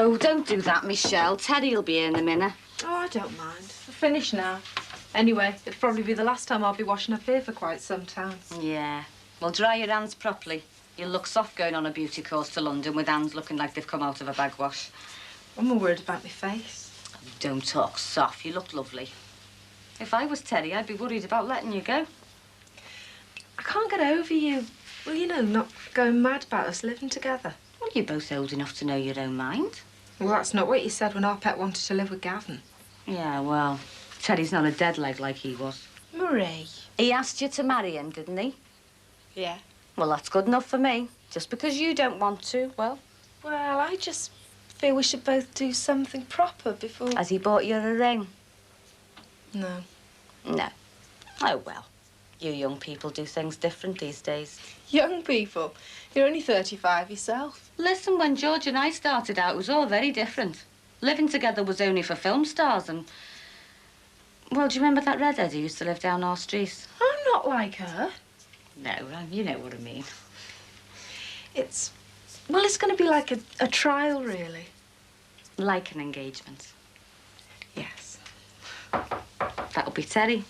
Oh, don't do that, Michelle. Teddy'll be in a minute. Oh, I don't mind. We're finished now. Anyway, it'll probably be the last time I'll be washing up here for quite some time. Yeah. Well, dry your hands properly. You'll look soft going on a beauty course to London with hands looking like they've come out of a bag wash. I'm more worried about my face. Oh, don't talk soft. You look lovely. If I was Teddy, I'd be worried about letting you go. I can't get over you. Well, you know, not going mad about us living together. Well, you're both old enough to know your own mind. Well, that's not what you said when our pet wanted to live with Gavin. Yeah, well, Teddy's not a dead leg like he was. Marie. He asked you to marry him, didn't he? Yeah. Well, that's good enough for me. Just because you don't want to, well... Well, I just feel we should both do something proper before... Has he bought you a ring? No. No. Oh, well. You young people do things different these days. Young people? You're only 35 yourself. Listen, when George and I started out, it was all very different. Living together was only for film stars and... Well, do you remember that redhead who used to live down our street? I'm not like her. No, you know what I mean. Well, it's going to be like a trial, really. Like an engagement. Yes. That'll be Teddy.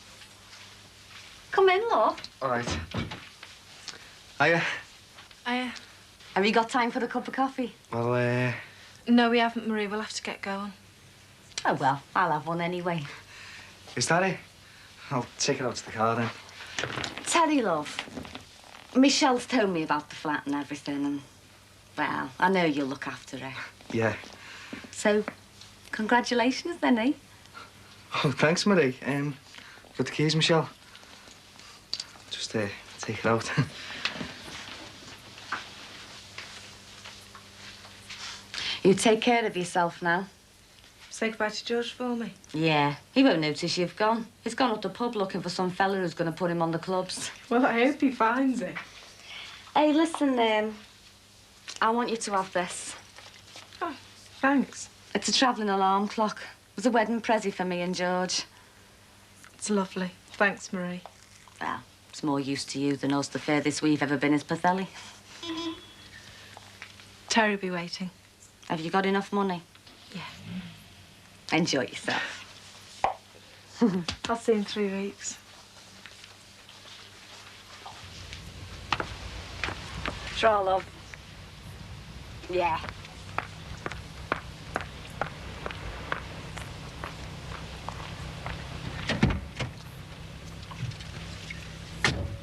Come in, look. All right. Hiya. Hiya. Have you got time for a cup of coffee? Well, No, we haven't, Marie. We'll have to get going. Oh, well, I'll have one anyway. is that it? I'll take it out to the car then. Teddy, love, Michelle's told me about the flat and everything, and, well, I know you'll look after her. Yeah. So, congratulations then, eh? Oh, thanks, Marie. Got the keys, Michelle? Just, take it out. You take care of yourself now. Say goodbye to George for me. Yeah, he won't notice you've gone. He's gone up the pub looking for some fella who's going to put him on the clubs. Well, I hope he finds it. Hey, listen, I want you to have this. Oh, thanks. It's a travelling alarm clock. It was a wedding present for me and George. It's lovely. Thanks, Marie. Well, it's more use to you than us. The furthest we've ever been is Pathelli. Terry will be waiting. Have you got enough money? Yeah. Enjoy yourself. I'll see you in 3 weeks. Try, love. Yeah.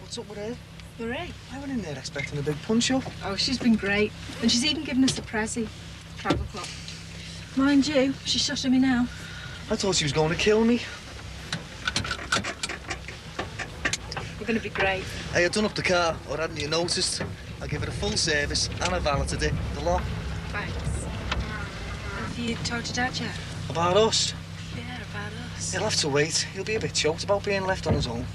What's up with her? Marie? I went in there expecting a big punch-up. Oh, she's been great. And she's even given us a prezi. Travel clock. Mind you, she's shutting me now. I thought she was going to kill me. We're going to be great. Hey, I done up the car, or hadn't you noticed? I give it a full service and I valeted it. The lot. Thanks. Have you told your dad yet? About us. Yeah, about us. He'll have to wait. He'll be a bit choked about being left on his own.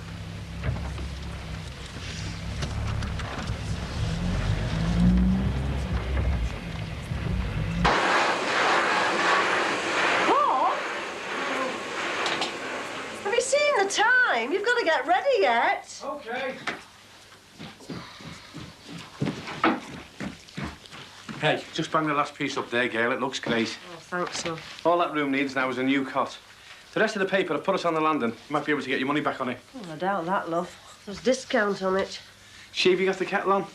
You've got to get ready yet. OK. Hey, just bang the last piece up there, girl. It looks great. Oh, thanks, love. All that room needs now is a new cot. The rest of the paper have put us on the landing. You might be able to get your money back on it. Oh, I doubt that, love. There's discount on it. Sheevy got the kettle on?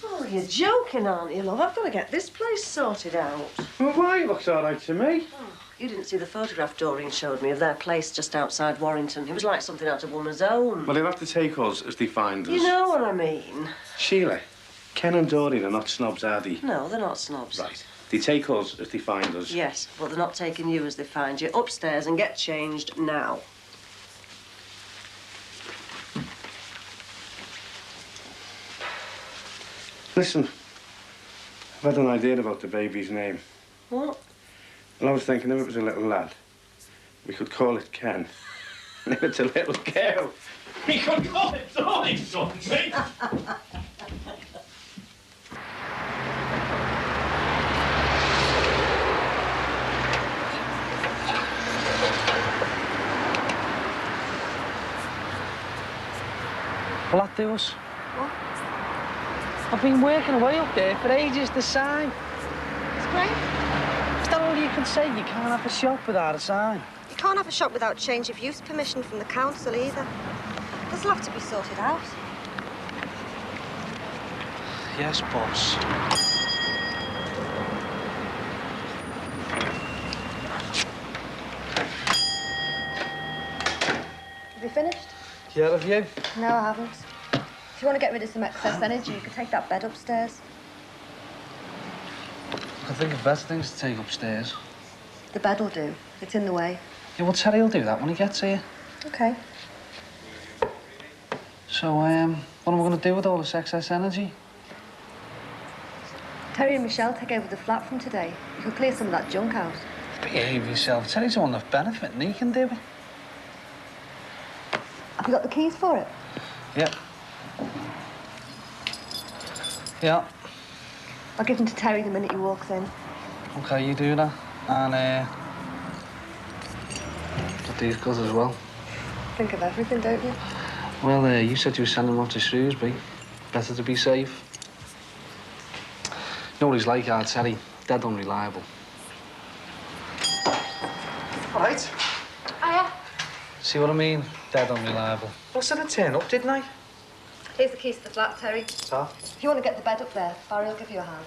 Oh, you're joking, aren't you, love? I've got to get this place sorted out. Well, why? It looks all right to me. Oh, you didn't see the photograph Doreen showed me of their place just outside Warrington. It was like something out of Woman's Own. Well, they'll have to take us as they find us. You know what I mean. Sheila, Ken and Doreen are not snobs, are they? No, they're not snobs. Right. They take us as they find us. Yes, but they're not taking you as they find you. Upstairs and get changed now. Listen, I've had an idea about the baby's name. What? Well, I was thinking if it was a little lad, we could call it Ken. And if it's a little girl, we could call it Doreen something. Will that do us? What? I've been working away up there for ages to sign. It's great. It's the you can say you can't have a shop without a sign. You can't have a shop without change of use permission from the council either. This'll have to be sorted out. Yes, boss. Have you finished? Yeah, have you? No, I haven't. If you want to get rid of some excess energy, you could take that bed upstairs. I think of better things to take upstairs. The bed will do. It's in the way. Yeah, well, Terry will do that when he gets here. OK. So, what am I going to do with all this excess energy? Terry and Michelle take over the flat from today. You could clear some of that junk out. Behave yourself. Terry's the one that's benefiting. He can do it. Have you got the keys for it? Yep. Yeah. I'll give them to Terry the minute he walks in. OK, you do that. And, got these guys as well. Think of everything, don't you? Well, you said you were sending them off to Shrewsbury. Better to be safe. You know what he's like, Terry. Dead unreliable. All right. Hiya. See what I mean? Dead unreliable. Well, I said I'd turn up, didn't I? Here's the keys to the flat, Terry. So? If you want to get the bed up there, Barry will give you a hand.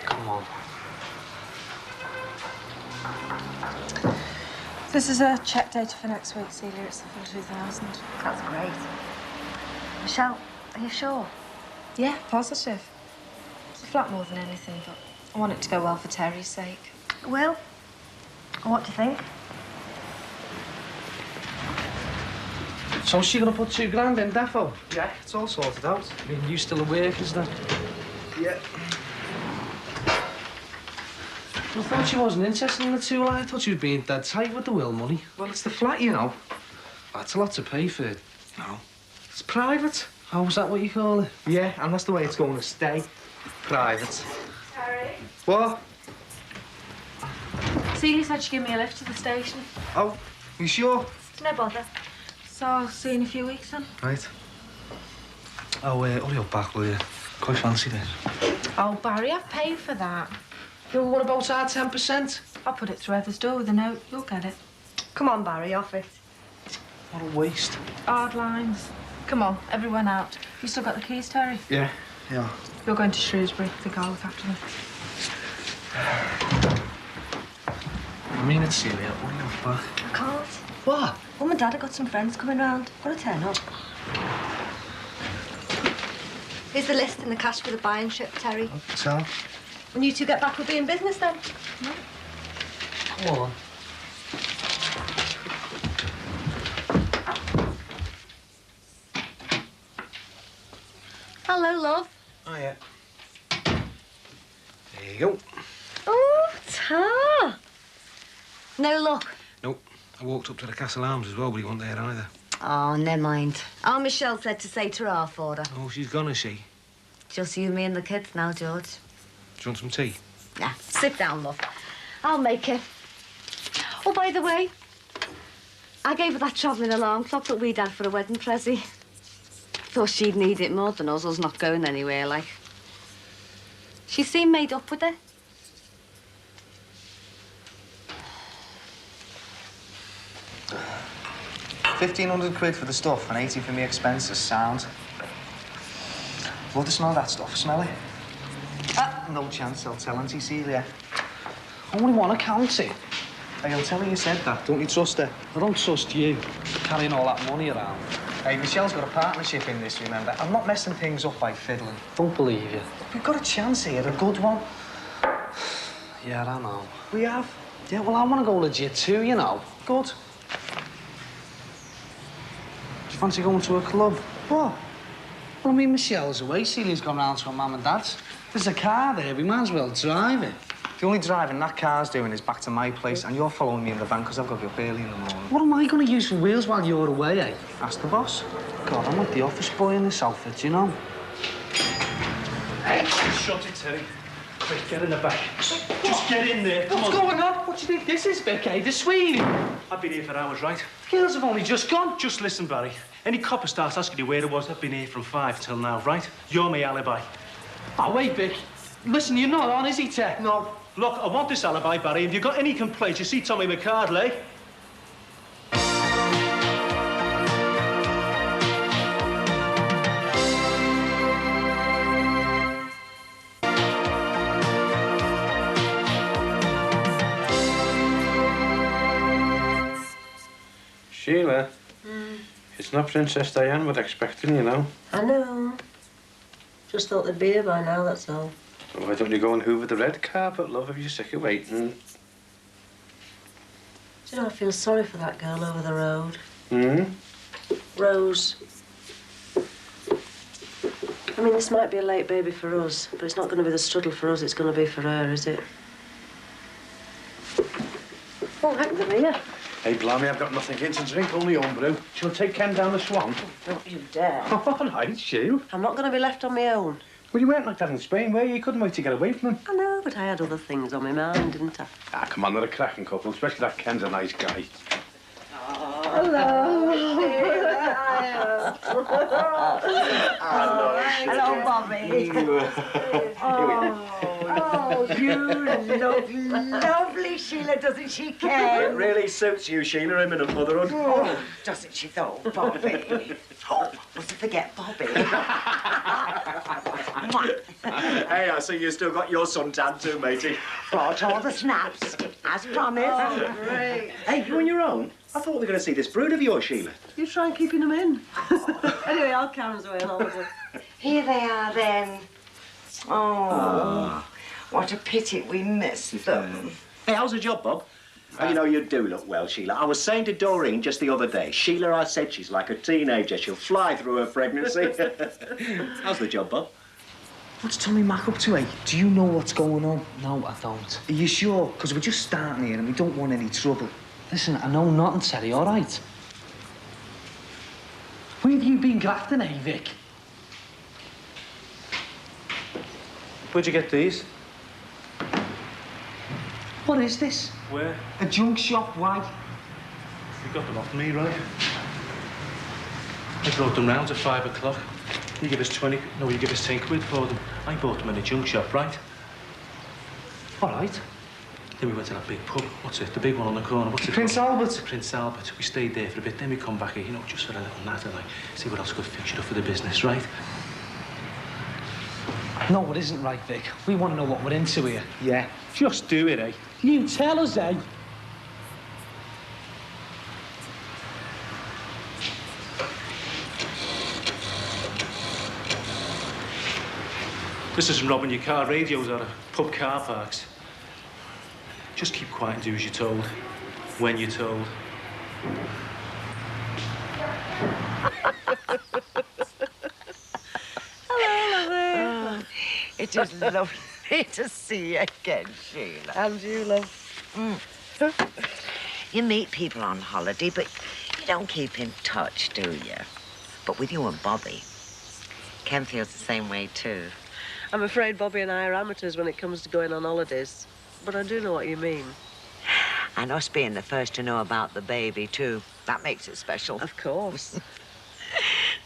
Come on. This is a check date for next week, Celia. It's the full 2,000. That's great. Michelle, are you sure? Yeah, positive. It's a flat more than anything, but I want it to go well for Terry's sake. Well, what do you think? So is she going to put £2 grand in, Defo? Yeah, it's all sorted out. I mean, you still at work, isn't it? Yeah. I thought she wasn't interested in the two. I thought she was being dead tight with the will money. Well, it's the flat, you know. That's a lot to pay for it. No. It's private. Oh, is that what you call it? Yeah, and that's the way it's going to stay. Private. Terry? What? Celia said she'd give me a lift to the station. Oh, you sure? No bother. So I'll see you in a few weeks, then. Right. Oh, hurry up back, will you? Quite fancy this. Oh, Barry, I've paid for that. Yeah, well, what about our 10%? I'll put it through Heather's door with a note. You'll get it. Come on, Barry, off it. What a waste. Hard lines. Come on, everyone out. You still got the keys, Terry? Yeah. Yeah. You're going to Shrewsbury. I think I'll look after them. I mean it, Celia. Hurry up back. I can't. What? Mum and Dad have got some friends coming round. Got to turn up. Here's the list and the cash for the buying trip, Terry. So? When you two get back, we'll be in business then. Come on. Hello, love. Oh, yeah. There you go. Oh, Ta. No luck. Nope. I walked up to the Castle Arms as well, but he wasn't there either. Oh, never mind. Oh, Michelle said to say to half order. Oh, she's gone, is she? Just you, me and the kids now, George. Do you want some tea? Nah, sit down, love. I'll make it. Oh, by the way, I gave her that travelling alarm clock that we'd had for a wedding present. Thought she'd need it more than us not going anywhere, like. She seemed made up with it. £1,500 for the stuff and 80 for me expenses. Sound. Love the smell of that stuff. Smell it? Ah, no chance. I'll tell Auntie Celia. I only want to count it. Hey, I'll tell her you said that. Don't you trust her? I don't trust you. Carrying all that money around. Hey, Michelle's got a partnership in this, remember? I'm not messing things up by fiddling. Don't believe you. We've got a chance here, a good one. Yeah, I know. We have? Yeah, well, I want to go legit too, you know. Good. Do you fancy going to a club? What? Well, I mean, Michelle's away. Celia's gone round to her mum and dad's. There's a car there. We might as well drive it. The only driving that car's doing is back to my place, and you're following me in the van because I've got to be up early in the morning. What am I going to use for wheels while you're away, eh? Ask the boss. God, I'm like the office boy in this outfit, you know? Hey, shut it, Terry. Quick, get in the back. Just get in there. Come What's on. going on? What do you think this is, Vicky? The Swede? I've been here for hours, right? The girls have only just gone. Just listen, Barry. Any copper starts asking you where it was, I've been here from 5 till now, right? You're my alibi. Oh, wait, Vic. Listen, you're not on, is he, Tech? No, Look, I want this alibi, Barry. If you've got any complaints, you see Tommy McCardley. Sheila, it's not Princess Diane we're expecting, you know. I know. Just thought they'd be here by now, that's all. Well, why don't you go and hoover the red carpet, love, if you're sick of waiting? Do you know, I feel sorry for that girl over the road. Rose. I mean, this might be a late baby for us, but it's not going to be the struggle for us, it's going to be for her, is it? Oh, heck, they're here. Hey, blimey, I've got nothing in to drink, only homebrew. Shall I take Ken down the swamp? Don't you dare. All right, Sheila. I'm not going to be left on my own. Well, you weren't like that in Spain, were you? You couldn't wait to get away from him. I know, but I had other things on my mind, didn't I? Ah, come on, they're a cracking couple, especially that Ken's a nice guy. Hello, Bobby. Oh, you lovely Sheila, doesn't she, Ken? It really suits you, Sheila, imminent motherhood. Oh, doesn't she though, Bobby? Oh, must I forget Bobby? Hey, I see you still got your suntan too, matey. Brought all the snaps, as promised. Oh, great. Hey, you on your own? I thought we were going to see this brood of yours, Sheila. You try and keeping them in. Anyway, I'll carry them away on holiday. Here they are then. Oh, what a pity we missed them. Hey, how's the job, Bob? Oh, you know, you do look well, Sheila. I was saying to Doreen just the other day, Sheila, I said she's like a teenager. She'll fly through her pregnancy. How's the job, Bob? What's Tommy Mac up to, eh? Do you know what's going on? No, I don't. Are you sure? Because we're just starting here and we don't want any trouble. Listen, I know nothing, Terry, all right? Where have you been grafting, eh, Vic? Where'd you get these? What is this? Where? A junk shop, why? You got them off me, right? I brought them round at 5 o'clock. You give us 20... No, you give us 10 quid for them. I bought them in a junk shop, right? All right. Then we went to that big pub. What's it? The big one on the corner. What's it Prince called? Albert. Prince Albert. We stayed there for a bit. Then we come back here, you know, just for a little natter, like, see what else could fix it up for the business, right? No, it isn't right, Vic. We want to know what we're into here. Yeah. Just do it, eh? You tell us, eh? This isn't robbing your car radios out of pub car parks. Just keep quiet and do as you're told, when you're told. Hello, lovely. It is lovely to see you again, Sheila. And you, love. You meet people on holiday, but you don't keep in touch, do you? But with you and Bobby, Ken feels the same way too. I'm afraid Bobby and I are amateurs when it comes to going on holidays. But I do know what you mean. And us being the first to know about the baby, too. That makes it special. Of course.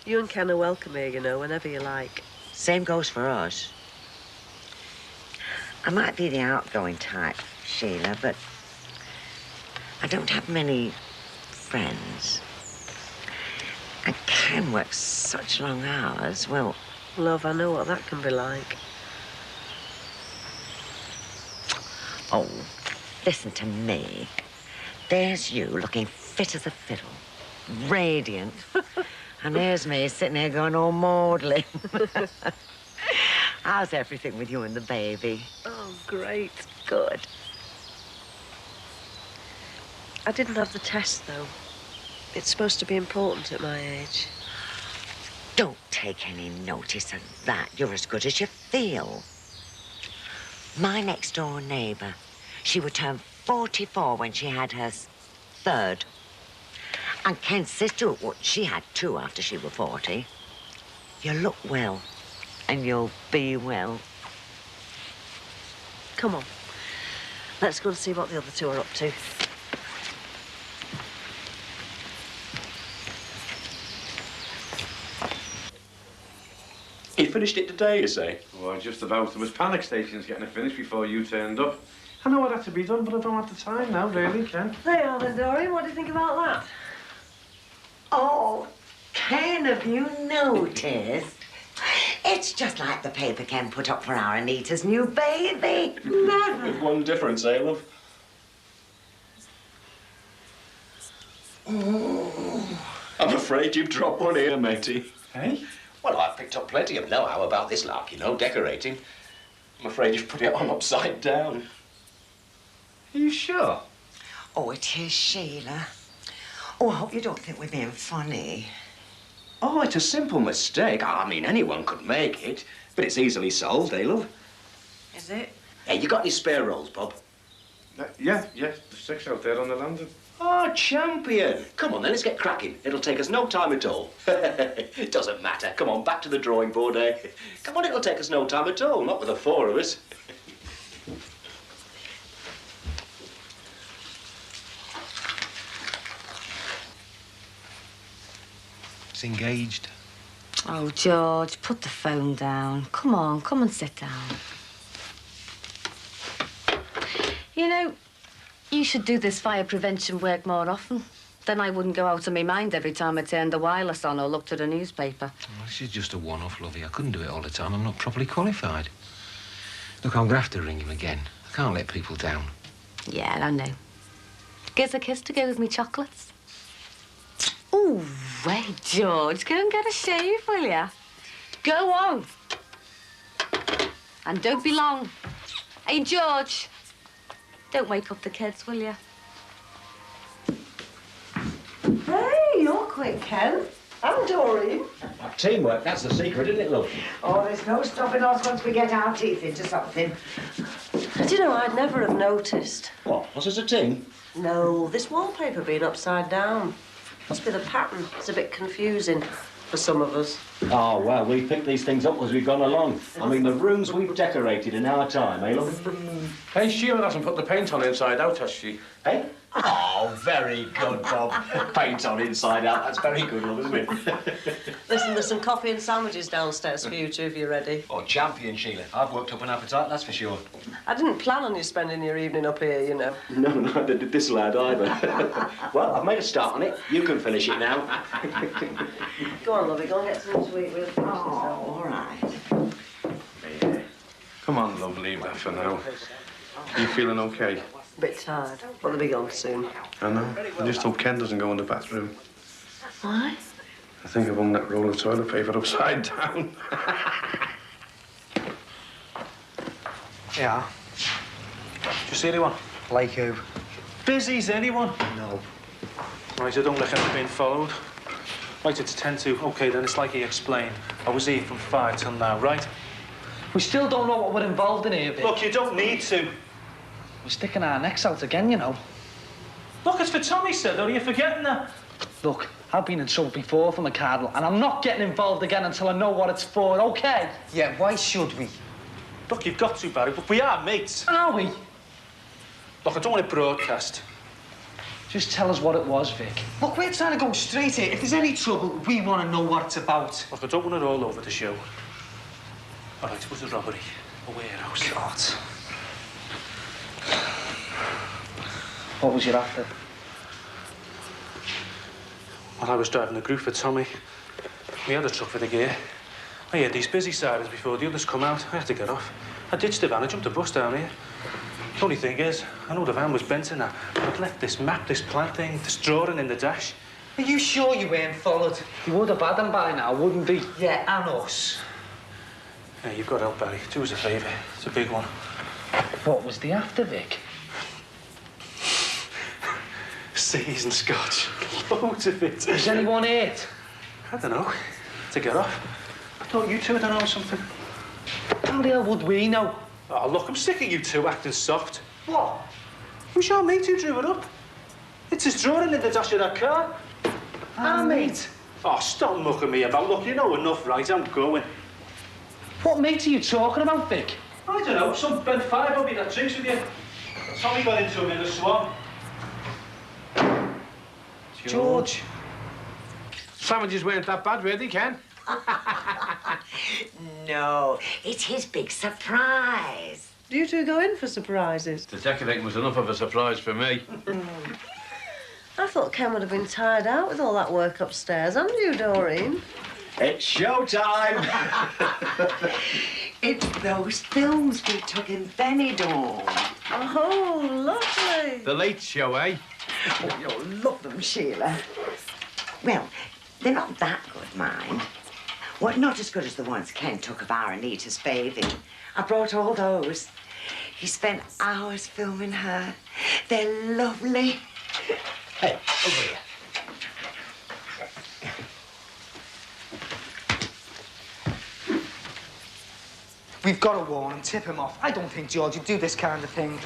You and Ken are welcome here, you know, whenever you like. Same goes for us. I might be the outgoing type, Sheila, but I don't have many friends. And Ken works such long hours. Well, Love, I know what that can be like. oh, listen to me. There's you looking fit as a fiddle, radiant. And here's me sitting here going all maudlin. How's everything with you and the baby? Oh, great. Good. I didn't have the test, though. It's supposed to be important at my age. Don't take any notice of that. You're as good as you feel. My next-door neighbour, she would turn 44 when she had her third. And Ken's sister, well, she had 2 after she was 40. You look well, and you'll be well. Come on. Let's go and see what the other 2 are up to. You finished it today, you say? Well, just about. There was panic stations getting it finished before you turned up. I know it had to be done, but I don't have the time now, really, Ken. Hey, Alan Doreen, what do you think about that? Oh, Ken, have you noticed? It's just like the paper Ken put up for our Anita's new baby. With one difference, eh, love? I'm afraid you've dropped one here, matey. Hey? Well, I've picked up plenty of know-how about this lark, you know, decorating. I'm afraid you've put it on upside down. Are you sure? Oh, it is, Sheila. Oh, I hope you don't think we're being funny. Oh, it's a simple mistake. I mean, anyone could make it, but it's easily solved, eh, love? Is it? Hey, you got any spare rolls, Bob? Yeah. There's 6 out there on the landing. Oh, champion. Come on, then, let's get cracking. It'll take us no time at all. It doesn't matter. Come on, back to the drawing board, eh? Come on, it'll take us no time at all, not with the 4 of us. It's engaged. Oh, George, put the phone down. Come on, come and sit down. You know, you should do this fire prevention work more often. Then I wouldn't go out of my mind every time I turned the wireless on or looked at a newspaper. Well, this is just a one-off, Lovey. I couldn't do it all the time. I'm not properly qualified. Look, I'm going to have to ring him again. I can't let people down. Yeah, I know. Gives a kiss to go with me chocolates. Oh, wait, George, go and get a shave, will ya? Go on. And don't be long. Hey, George, don't wake up the kids, will ya? Hey, you're quick, Ken. I'm Doreen. Teamwork, that's the secret, isn't it, love? Oh, there's no stopping us once we get our teeth into something. Do you know, I'd never have noticed. What, us as a team? No, this wallpaper being upside down. Must be the pattern. It's a bit confusing for some of us. Oh, well, we've picked these things up as we've gone along. I mean, the rooms we've decorated in our time, eh, love? Hey, Sheila hasn't put the paint on inside out, has she? Hey? Oh, very good, Bob. Paint on inside out. That's very good, love, isn't it? Listen, there's some coffee and sandwiches downstairs for you two if you're ready. Oh, champion, Sheila. I've worked up an appetite, that's for sure. I didn't plan on you spending your evening up here, you know. No, neither did this lad either. Well, I've made a start on it. You can finish it now. Go on, lovey, go and get something to eat. We'll finish this out. All right. Yeah. Come on, love, leave that for now. Are you feeling okay? A bit tired, but they'll be gone soon. I know. I just hope Ken doesn't go in the bathroom. Why? I think I've hung that roll of toilet paper upside down. Yeah. Did you see anyone? Like who? Busy's anyone? No. Right, I don't reckon I've been followed. Right, it's 10 to. OK, then it's like he explained. I was here from 5 till now, right? We still don't know what we're involved in here, Vic. Look, you don't need to. We're sticking our necks out again, you know. Look, it's for Tommy, said, are you forgetting that? Look, I've been in trouble before for McCardle, and I'm not getting involved again until I know what it's for, OK? Yeah, why should we? Look, you've got to, Barry, but we are mates. Are we? Look, I don't want it broadcast. Just tell us what it was, Vic. Look, we're trying to go straight here. If there's any trouble, we want to know what it's about. Look, I don't want it all over the show. All right, it was a robbery. A warehouse. God. What was you after? Well, I was driving the group for Tommy. We had a truck for the gear. I heard these busy sirens before the others come out. I had to get off. I ditched the van, I jumped the bus down here. The only thing is, I know the van was bent in that, but I'd left this map, this plan thing, this drawing in the dash. Are you sure you weren't followed? He would have had them by now, wouldn't he? Yeah, and us. Yeah, you've got help, Barry. Do us a favour. It's a big one. What was the after, Vic? Seasoned scotch. Loads of it. Is anyone hurt? I don't know. To get off. I thought you two would know something. How the hell would we know? Oh, look, I'm sick of you two acting soft. What? I'm sure mate who drew it up. It's his drawing in the dash of that car. Our mate? Oh, stop mucking me about. Look, you know enough, right? I'm going. What mate are you talking about, Vic? I don't know, some bent firebobby that drinks with you. Tommy got into him in the swamp. George. Sandwiches weren't that bad, were they, Ken? No, it's his big surprise. Do you two go in for surprises? The decorating was enough of a surprise for me. I thought Ken would have been tired out with all that work upstairs, haven't you, Doreen? It's showtime! It's those films we took in Benidorm. Oh, lovely. The late show, eh? Oh, you'll love them, Sheila. Well, they're not that good, mind. Well, not as good as the ones Ken took of our Anita's baby. I brought all those. He spent hours filming her. They're lovely. Hey, over here. We've got to warn him, tip him off. I don't think George would do this kind of thing.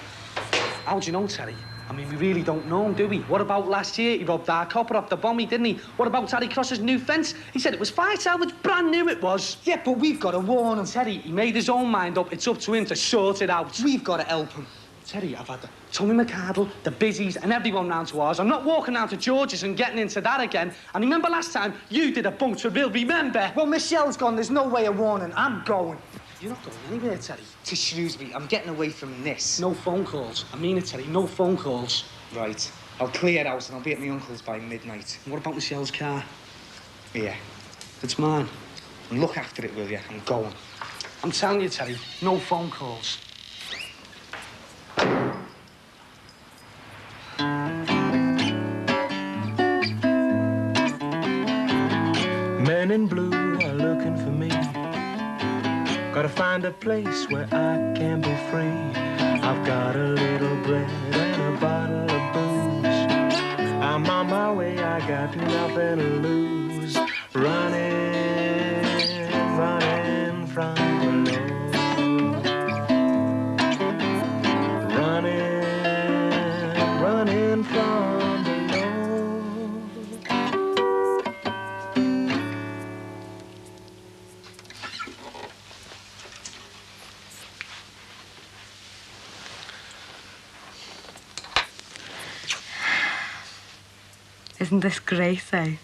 How do you know, Terry? I mean, we really don't know him, do we? What about last year? He robbed our copper off the bommy, didn't he? What about Terry Cross's new fence? He said it was fire salvage, brand new it was. Yeah, but we've got to warn him. Terry, he made his own mind up. It's up to him to sort it out. We've got to help him. Terry, I've had the Tommy McCardle, the Bizzies, and everyone round to ours. I'm not walking down to George's and getting into that again. And remember last time you did a bunk to Bill, remember? Well, Michelle's gone. There's no way of warning. I'm going. You're not going anywhere, Terry. To Shrewsbury. I'm getting away from this. No phone calls. I mean it, Terry, no phone calls. Right. I'll clear out and I'll be at my uncle's by midnight. What about Michelle's car? Yeah. It's mine. And look after it, will you? I'm going. I'm telling you, Terry, no phone calls. Men in blue are looking for me. Gotta find a place where I can be free. I've got a little bread and a bottle of booze. I'm on my way, I got nothing to lose. Running, running from below. Running, running from below. Isn't this great, eh?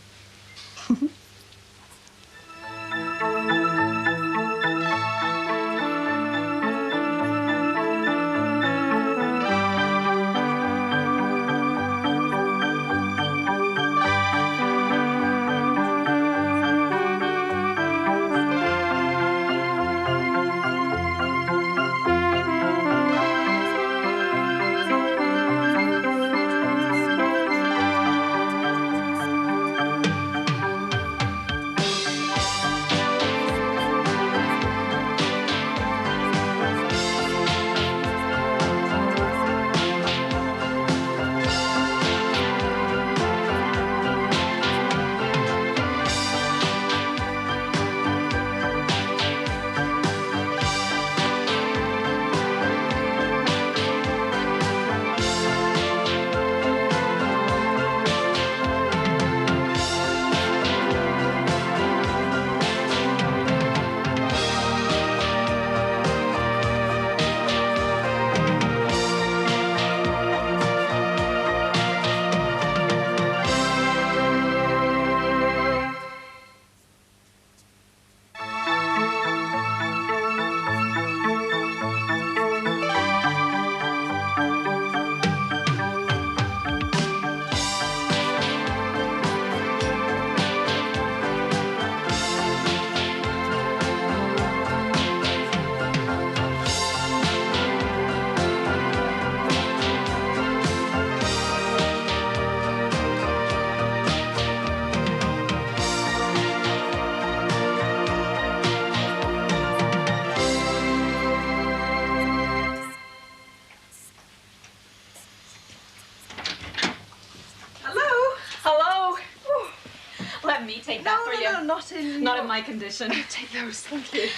Not in my condition. Take those, thank you.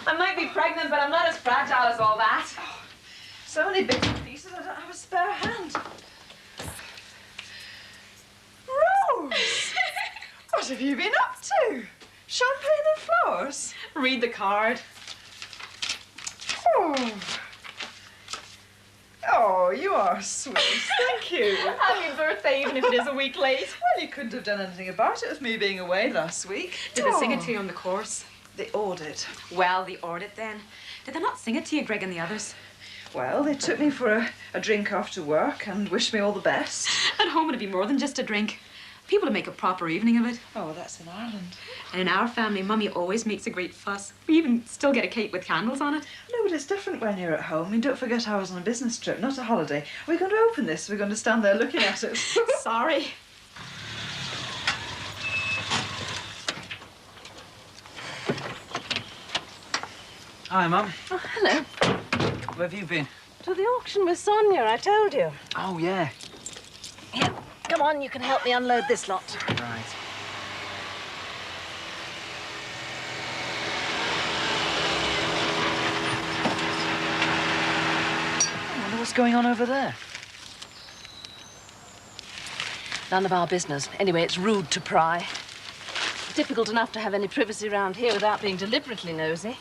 I might be pregnant, but I'm not as fragile as all that. Oh, so many bits and pieces, I don't have a spare hand. Rose! What have you been up to? Champagne and flowers? Read the card. Oh. Oh, you are sweet. Thank you. Happy birthday, even if it is a week late. Well, you couldn't have done anything about it with me being away last week. Did they sing it to you on the course? The audit. Well, the audit then. Did they not sing it to you, Greg and the others? Well, they took me for a drink after work and wished me all the best. At home it'd be more than just a drink. People to make a proper evening of it. Oh, that's in Ireland. And in our family, Mummy always makes a great fuss. We even still get a cake with candles on it. No, but it's different when you're at home. I mean, don't forget I was on a business trip, not a holiday. We're going to open this. We're going to stand there looking at it. Sorry. Hi, Mum. Oh, hello. Where have you been? To the auction with Sonia, I told you. Oh, yeah. Here, come on, you can help me unload this lot. Right. I wonder what's going on over there. None of our business. Anyway, it's rude to pry. Difficult enough to have any privacy around here without being deliberately nosy.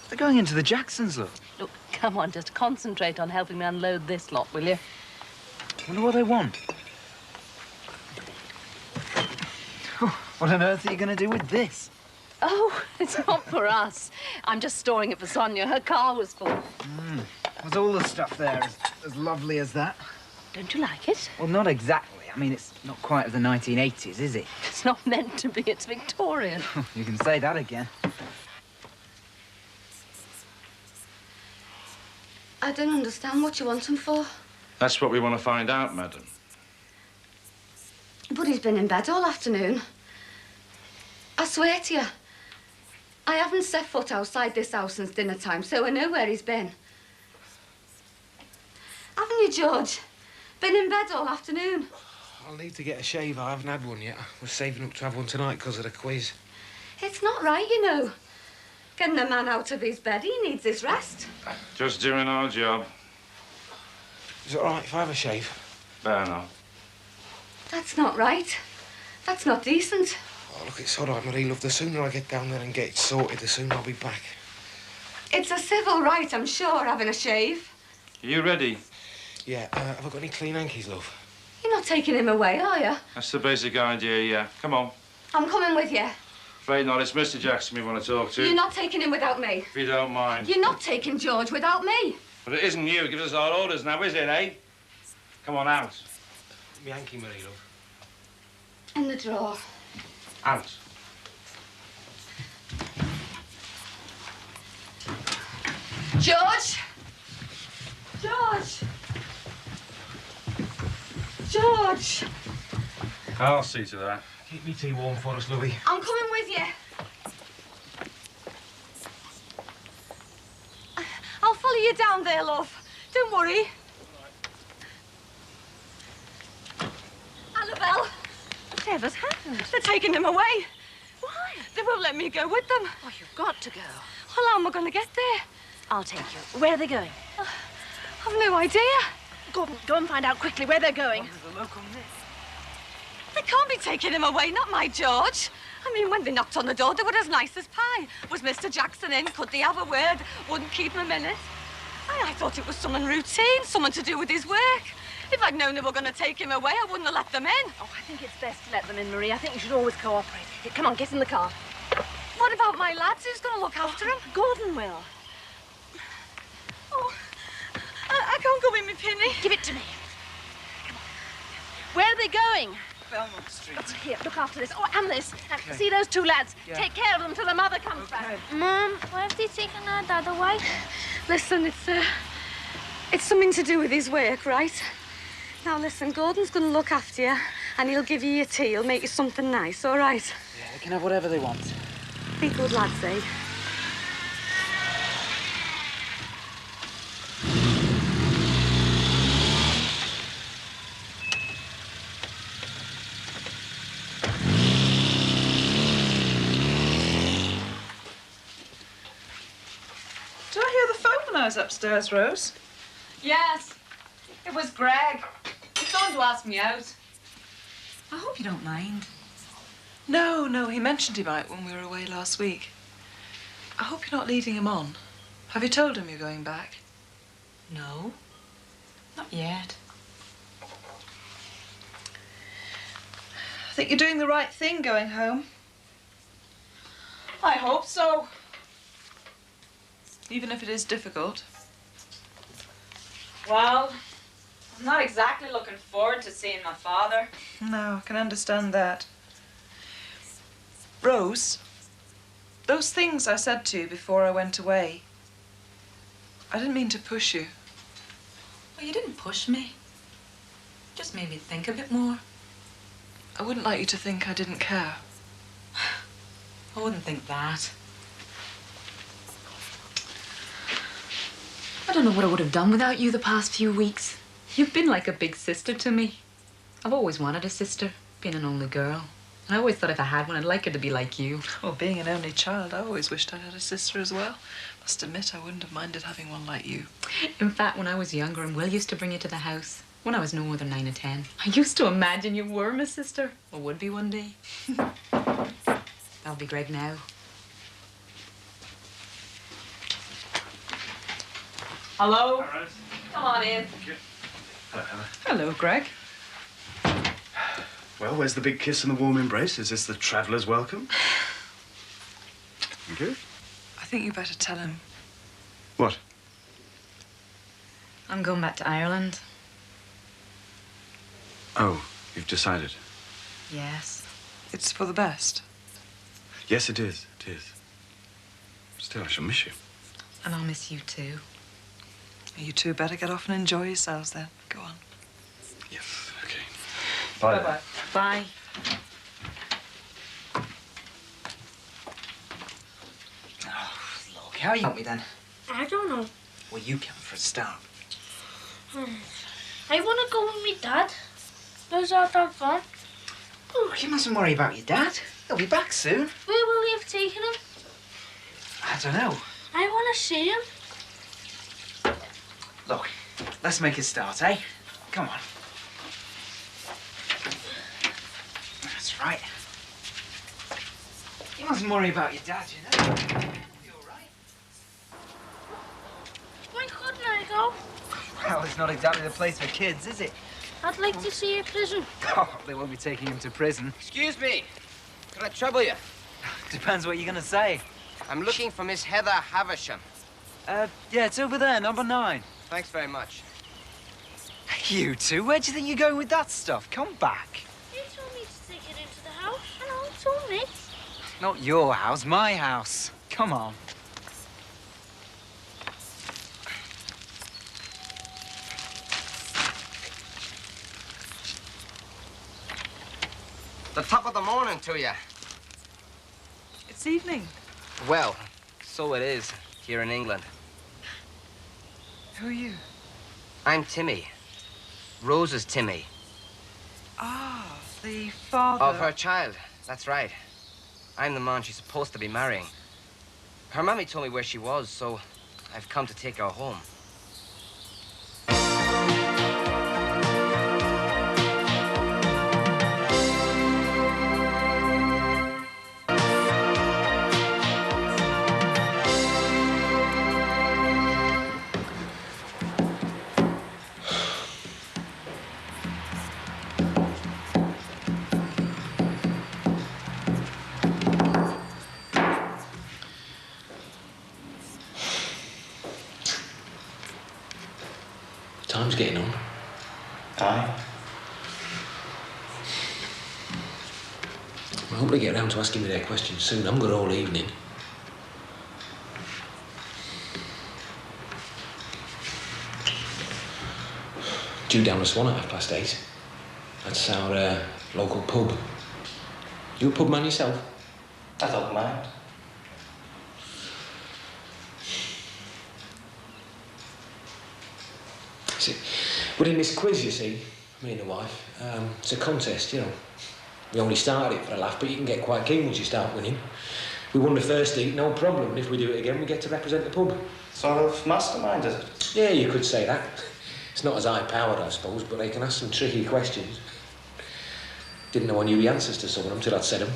They're going into the Jacksons, look. Look, come on, just concentrate on helping me unload this lot, will you? Wonder what they want. What on earth are you going to do with this? Oh, it's not for us. I'm just storing it for Sonia. Her car was full. Was all the stuff there as lovely as that? Don't you like it? Well, not exactly. I mean, it's not quite of the 1980s, is it? It's not meant to be. It's Victorian. You can say that again. I don't understand what you want him for. That's what we want to find out, madam. But he's been in bed all afternoon. I swear to you, I haven't set foot outside this house since dinner time, so I know where he's been. Haven't you, George? Been in bed all afternoon. I'll need to get a shave. I haven't had one yet. I was saving up to have one tonight because of the quiz. It's not right, you know. Getting a man out of his bed, he needs his rest. Just doing our job. Is it all right if I have a shave? Better not. That's not right. That's not decent. Oh, look, it's all right, Marie, love. The sooner I get down there and get it sorted, the sooner I'll be back. It's a civil right, I'm sure, having a shave. Are you ready? Yeah, have I got any clean hankies, love? You're not taking him away, are you? That's the basic idea, yeah. Come on. I'm coming with you. Afraid not. It's Mr. Jackson we want to talk to. You're not taking him without me. If you don't mind. You're not taking George without me. But it isn't you who gives us our orders now, is it, eh? Come on, out. Me hanky, Marie, love. In the drawer. Out. George! George! George! I'll see to that. Keep me tea warm for us, lovey. I'm coming with you. I'll follow you down there, love. Don't worry. Annabelle. Whatever's happened? They're taking him away. Why? They won't let me go with them. Oh, you've got to go. Well, how am I going to get there? I'll take you. Where are they going? I've no idea. Gordon, go and find out quickly where they're going. There's a local myth. They can't be taking him away, not my George. I mean, when they knocked on the door, they were as nice as pie. Was Mr. Jackson in? Could they have a word? Wouldn't keep him a minute. I thought it was something routine, something to do with his work. If I'd known they were going to take him away, I wouldn't have let them in. Oh, I think it's best to let them in, Marie. I think you should always cooperate. Here, come on, get in the car. What about my lads? Who's going to look after him? Gordon will. Oh, I can't go in, me Penny. Give it to me. Come on. Where are they going? Belmont Street. Oh, here, look after this. Oh, and this. And see those two lads. Yeah. Take care of them till the mother comes back. Mum, why have they taken her dad away? Listen, it's something to do with his work, right? Now, listen, Gordon's going to look after you, and he'll give you your tea. He'll make you something nice, all right? Yeah, they can have whatever they want. Be good lads, eh? Did I hear the phone when I was upstairs, Rose? Yes. It was Greg. He's going to ask me out. I hope you don't mind. No, he mentioned he might when we were away last week. I hope you're not leading him on. Have you told him you're going back? No. Not yet. think you're doing the right thing going home. I hope so. Even if it is difficult. Well, I'm not exactly looking forward to seeing my father. No, I can understand that. Rose, those things I said to you before I went away, I didn't mean to push you. Well, you didn't push me. Just made me think a bit more. I wouldn't like you to think I didn't care. I wouldn't think that. I don't know what I would have done without you the past few weeks. You've been like a big sister to me. I've always wanted a sister, being an only girl. I always thought if I had one, I'd like her to be like you. Well, being an only child, I always wished I had a sister as well. Must admit, I wouldn't have minded having one like you. In fact, when I was younger and Will used to bring you to the house, when I was no more than 9 or 10, I used to imagine you were my sister, or would be one day. That'll be Greg now. Hello? Come on in. Hello, Greg. Well, where's the big kiss and the warm embrace? Is this the traveller's welcome? Thank you. I think you better tell him. What? I'm going back to Ireland. Oh, you've decided. Yes. It's for the best. Yes, it is. It is. Still, I shall miss you. And I'll miss you too. You two better get off and enjoy yourselves then. Go on. Yes, okay. Bye. Bye-bye. Bye. Oh, look, how you help me then? I don't know. Well, you can for a start. I want to go with me dad. Does that have fun? Oh, you mustn't worry about your dad. He'll be back soon. Where will you have taken him? I don't know. I want to see him. Look, let's make a start, eh? Come on. That's right. You mustn't worry about your dad, you know. You're all right. Why couldn't I go? Well, it's not exactly the place for kids, is it? I'd like to see a prison. Oh, they won't be taking him to prison. Excuse me. Could I trouble you? Depends what you're gonna say. I'm looking for Miss Heather Havisham. Yeah, it's over there, number 9. Thanks very much. You two, where do you think you're going with that stuff? Come back. You told me to take it into the house. I know, told me. Not your house, my house. Come on. The top of the morning to you. It's evening. Well, so it is here in England. Who are you? I'm Timmy. Rose's Timmy. Ah, the father... Of her child, that's right. I'm the man she's supposed to be marrying. Her mammy told me where she was, so I've come to take her home. Time's getting on. Aye. I hope they get around to asking me their questions soon. I'm good all evening. Due down the Swan at 8:30. That's our local pub. You a pub man yourself? I don't mind. See, we're in this quiz, you see, me and the wife. It's a contest, you know. We only started it for a laugh, but you can get quite keen once you start winning. We won the first heat, no problem. And if we do it again, we get to represent the pub. Sort of mastermind, is it? Yeah, you could say that. It's not as high-powered, I suppose, but they can ask some tricky questions. Didn't know I knew the answers to some of them till I'd said them.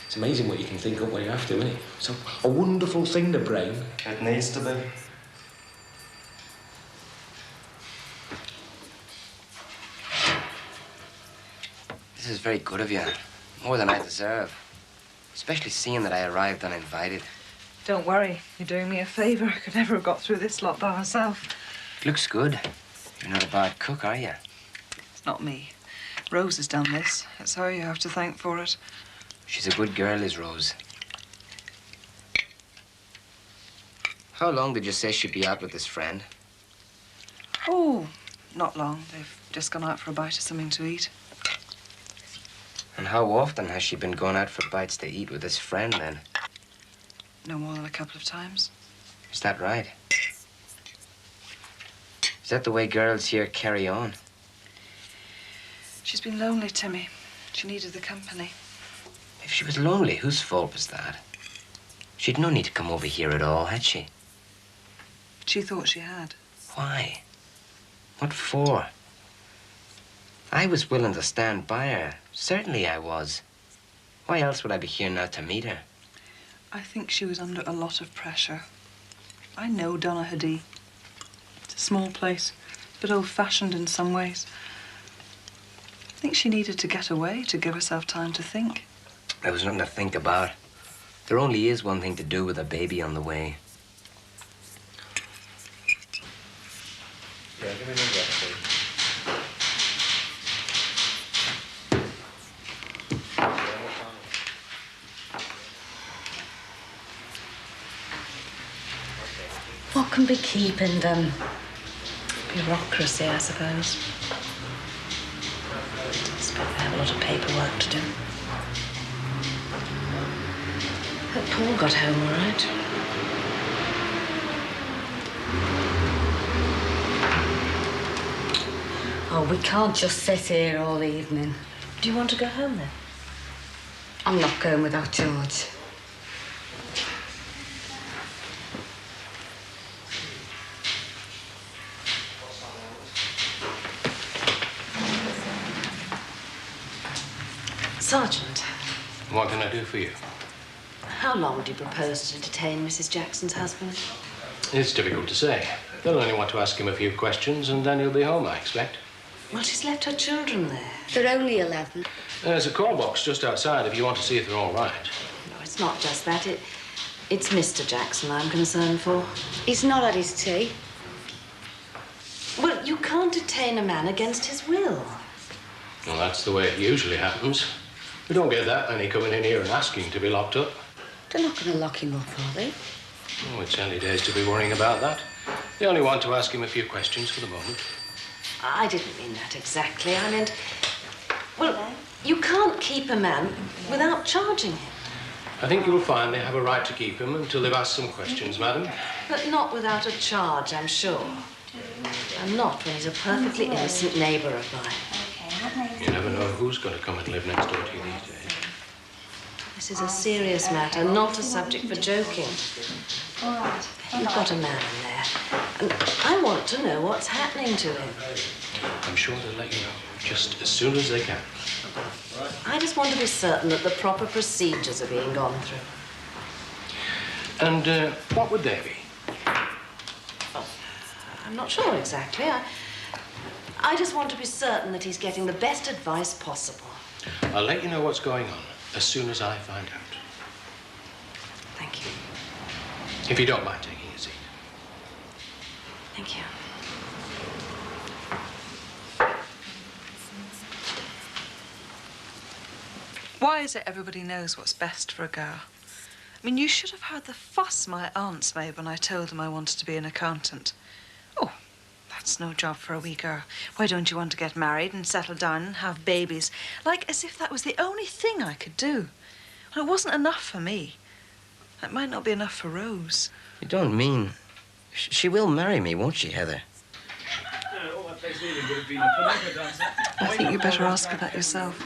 It's amazing what you can think up when you have to, isn't it? It's a wonderful thing, the brain. It needs to be. This is very good of you. More than I deserve. Especially seeing that I arrived uninvited. Don't worry. You're doing me a favour. I could never have got through this lot by myself. It looks good. You're not a bad cook, are you? It's not me. Rose has done this. It's her you have to thank for it. She's a good girl, is Rose. How long did you say she'd be out with this friend? Oh, not long. They've just gone out for a bite of something to eat. And how often has she been going out for bites to eat with this friend, then? No more than a couple of times. Is that right? Is that the way girls here carry on? She's been lonely, Timmy. She needed the company. If she was lonely, whose fault was that? She'd no need to come over here at all, had she? She thought she had. Why? What for? I was willing to stand by her. Certainly I was. Why else would I be here now to meet her? I think she was under a lot of pressure. I know Donaghadee. It's a small place, but old-fashioned in some ways. I think she needed to get away to give herself time to think. There was nothing to think about. There only is one thing to do with a baby on the way. Yeah, give me another glass, please. What can be keeping them? Bureaucracy, I suppose. I suppose they have a lot of paperwork to do. But Paul got home all right. Oh, we can't just sit here all evening. Do you want to go home, then? I'm not going without George. Sergeant, what can I do for you? How long do you propose to detain Mrs. Jackson's husband? It's difficult to say. They'll only want to ask him a few questions, and then he'll be home, I expect. Well, she's left her children there. They're only 11. There's a call box just outside if you want to see if they're all right. No, it's not just that. It's Mr. Jackson I'm concerned for. He's not had his tea. Well, you can't detain a man against his will. Well, that's the way it usually happens. We don't get that many coming in here and asking to be locked up. They're not going to lock him up, are they? Oh, it's early days to be worrying about that. They only want to ask him a few questions for the moment. I didn't mean that exactly. I meant, well, you can't keep a man without charging him. I think you'll find they have a right to keep him until they've asked some questions, madam. But not without a charge, I'm sure. And not when he's a perfectly innocent neighbour of mine. You never know who's going to come and live next door to you these days. This is a serious matter, not a subject for joking. You've got a man in there, and I want to know what's happening to him. I'm sure they'll let you know just as soon as they can. I just want to be certain that the proper procedures are being gone through. And what would they be? I'm not sure exactly. I just want to be certain that he's getting the best advice possible. I'll let you know what's going on as soon as I find out. Thank you. If you don't mind taking a seat. Thank you. Why is it everybody knows what's best for a girl? I mean, you should have heard the fuss my aunts made when I told them I wanted to be an accountant. Oh, that's no job for a wee girl. Why don't you want to get married and settle down and have babies? Like as if that was the only thing I could do. Well, it wasn't enough for me. It might not be enough for Rose. You don't mean... She will marry me, won't she, Heather? I think you better ask her that yourself.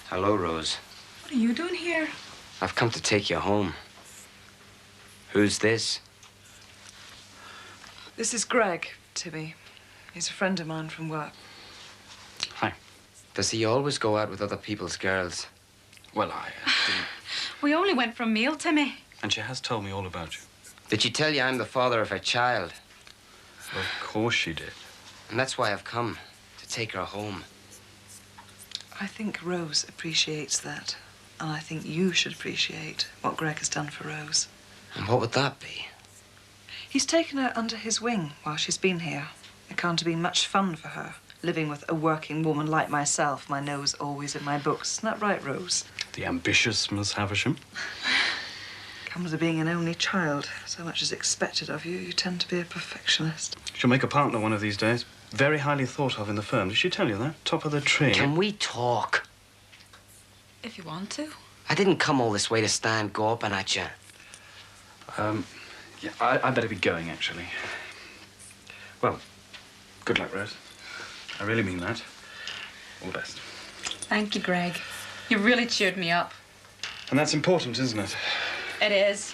Hello, Rose. What are you doing here? I've come to take you home. Who's this? This is Greg, Tibby. He's a friend of mine from work. Hi. Does he always go out with other people's girls? Well, I didn't... We only went for a meal, Timmy. And she has told me all about you. Did she tell you I'm the father of her child? Of course she did. And that's why I've come, to take her home. I think Rose appreciates that. And I think you should appreciate what Greg has done for Rose. And what would that be? He's taken her under his wing while she's been here. It can't have been much fun for her, living with a working woman like myself, my nose always in my books. Isn't that right, Rose? The ambitious Miss Havisham. Comes of being an only child. So much is expected of you, you tend to be a perfectionist. She'll make a partner one of these days. Very highly thought of in the firm. Did she tell you that? Top of the tree. Can we talk? If you want to. I didn't come all this way to stand gawping at you. Yeah, I better be going, actually. Well, good luck, Rose. I really mean that. All the best. Thank you, Greg. You really cheered me up. And that's important, isn't it? It is.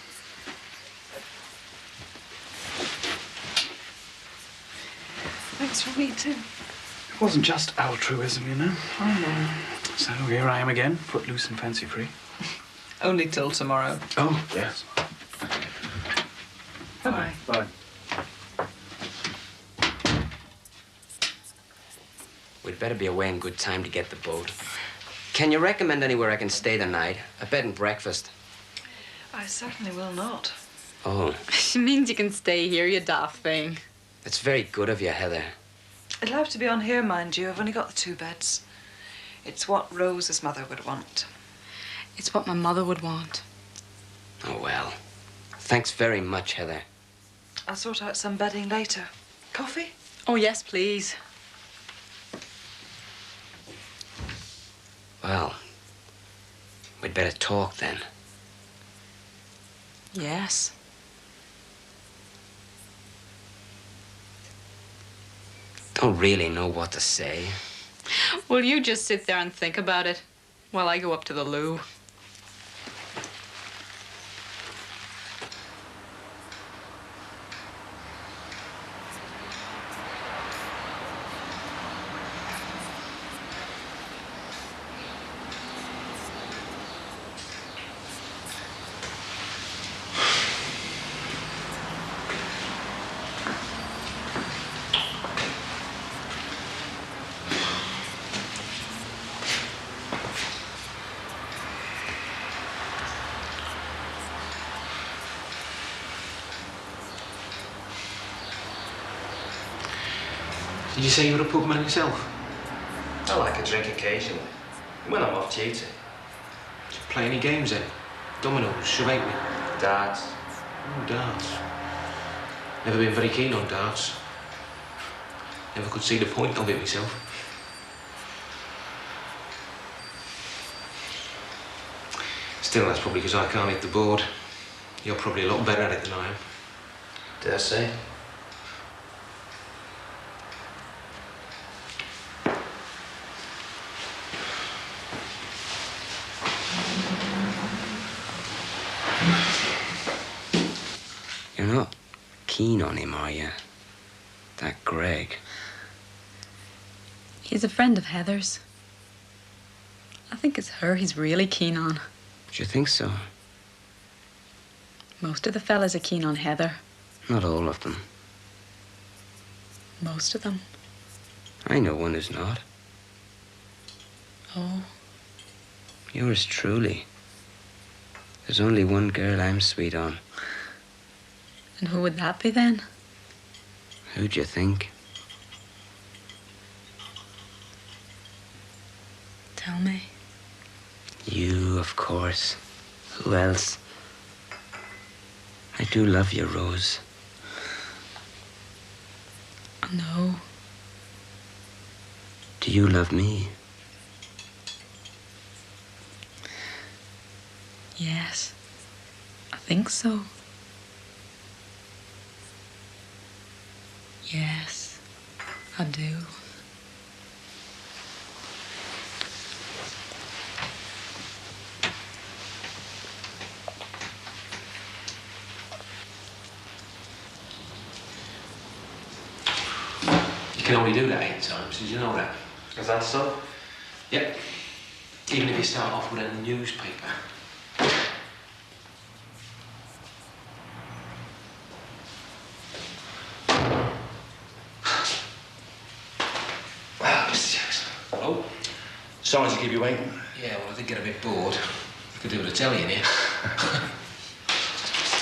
Thanks for me, too. It wasn't just altruism, you know. I know. So here I am again, footloose and fancy-free. Only till tomorrow. Oh, yes. Bye-bye. Bye. We'd better be away in good time to get the boat. Can you recommend anywhere I can stay the night? A bed and breakfast. I certainly will not. Oh, She means you can stay here, you daft thing. it's very good of you, Heather. It'll have to be on here, mind you. I've only got the 2 beds. It's what Rose's mother would want. It's what my mother would want. Oh, well. Thanks very much, Heather. I'll sort out some bedding later. Coffee? Oh, yes, please. Well, we'd better talk then. Yes. Don't really know what to say. Will you just sit there and think about it while I go up to the loo? Did you say you were a pub man yourself? I like a drink occasionally. When I'm off duty. Did you play any games then? Dominoes, charade, Darts. oh, darts. Never been very keen on darts. Never could see the point of it myself. Still, that's probably because I can't hit the board. You're probably a lot better at it than I am. Dare say. You're not keen on him, are you? That Greg. He's a friend of Heather's. I think it's her he's really keen on. Do you think so? Most of the fellas are keen on Heather. Not all of them. Most of them. I know one who's not. Oh. Yours truly. There's only one girl I'm sweet on. And who would that be then? Who'd you think? Tell me. You, of course. Who else? I do love you, Rose. No. Do you love me? Yes. I think so. Yes, I do. You can only do that 8 times, did you know that? Is that so? Yep. Even if you start off with a newspaper. Sorry to keep you waiting. Yeah, well, I did get a bit bored. You could do with a telly in here.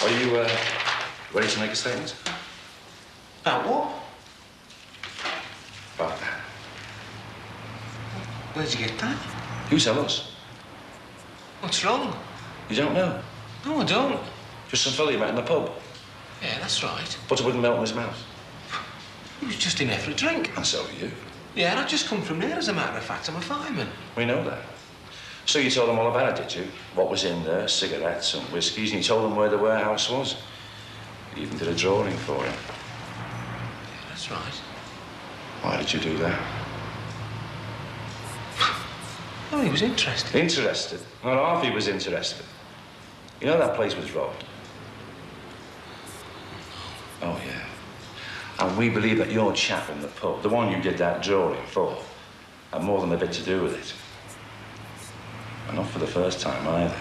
Are you ready to make a statement? About what? About that. Where'd you get that? You tell us. What's wrong? You don't know? No, I don't. Just some fella you met in the pub. Yeah, that's right. Butter wouldn't melt in his mouth. He was just in there for a drink. And so are you. Yeah, and I've just come from there, as a matter of fact. I'm a fireman. We know that. So you told them all about it, did you? What was in there, cigarettes and whiskies, and you told them where the warehouse was. You even did a drawing for him. Yeah, that's right. Why did you do that? Oh, he was interested. Interested? Not half he was interested. You know that place was robbed? Oh, yeah. And we believe that your chap in the pub, the one you did that drawing for, had more than a bit to do with it. And not for the first time either.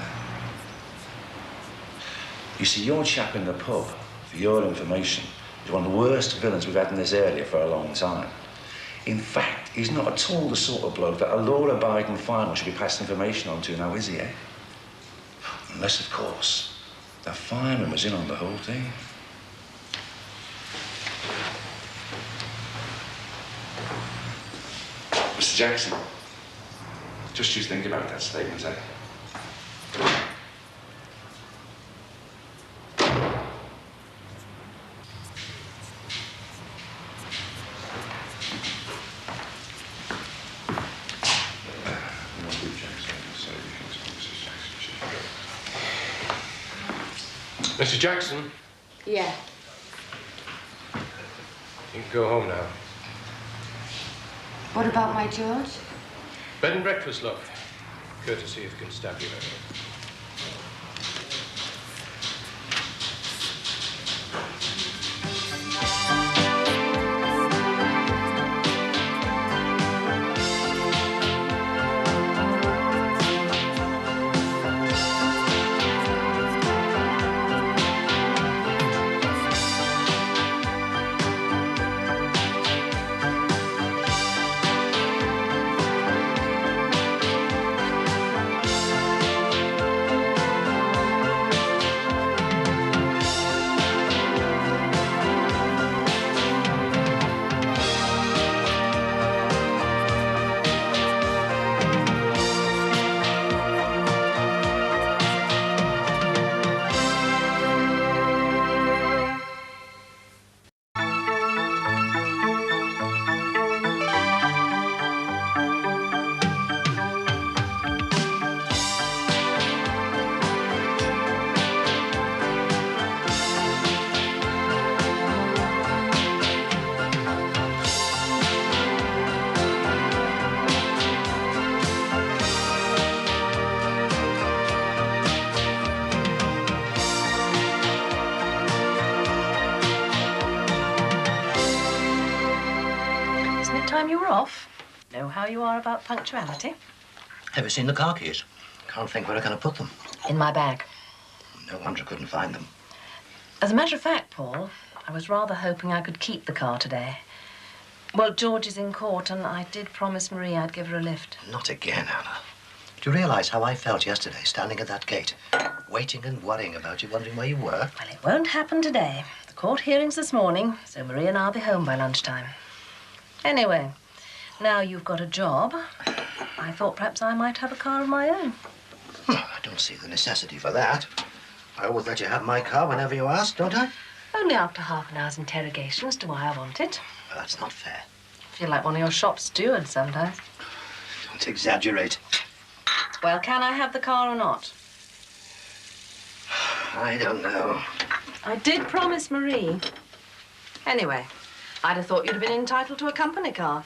You see, your chap in the pub, for your information, is one of the worst villains we've had in this area for a long time. In fact, he's not at all the sort of bloke that a law-abiding fireman should be passing information on to now, is he, eh? Unless, of course, the fireman was in on the whole thing. Mr. Jackson, just you think about that statement, eh? Mr. Jackson, Yeah. you can go home now. What about my George? Bed and breakfast, love. Courtesy of constabulary. Know how you are about punctuality? Have you seen the car keys? Can't think where I'm going to put them. In my bag. No wonder I couldn't find them. As a matter of fact, Paul, I was rather hoping I could keep the car today. Well, George is in court, and I did promise Marie I'd give her a lift. Not again, Anna. Do you realise how I felt yesterday, standing at that gate, waiting and worrying about you, wondering where you were? Well, it won't happen today. The court hearing's this morning, so Marie and I'll be home by lunchtime. Anyway, now you've got a job, I thought perhaps I might have a car of my own. I don't see the necessity for that. I always let you have my car whenever you ask, don't I? Only after half an hour's interrogation as to why I want it. Well, that's not fair. I feel like one of your shop stewards sometimes. Don't exaggerate. Well, can I have the car or not? I don't know. I did promise Marie. Anyway, I'd have thought you'd have been entitled to a company car.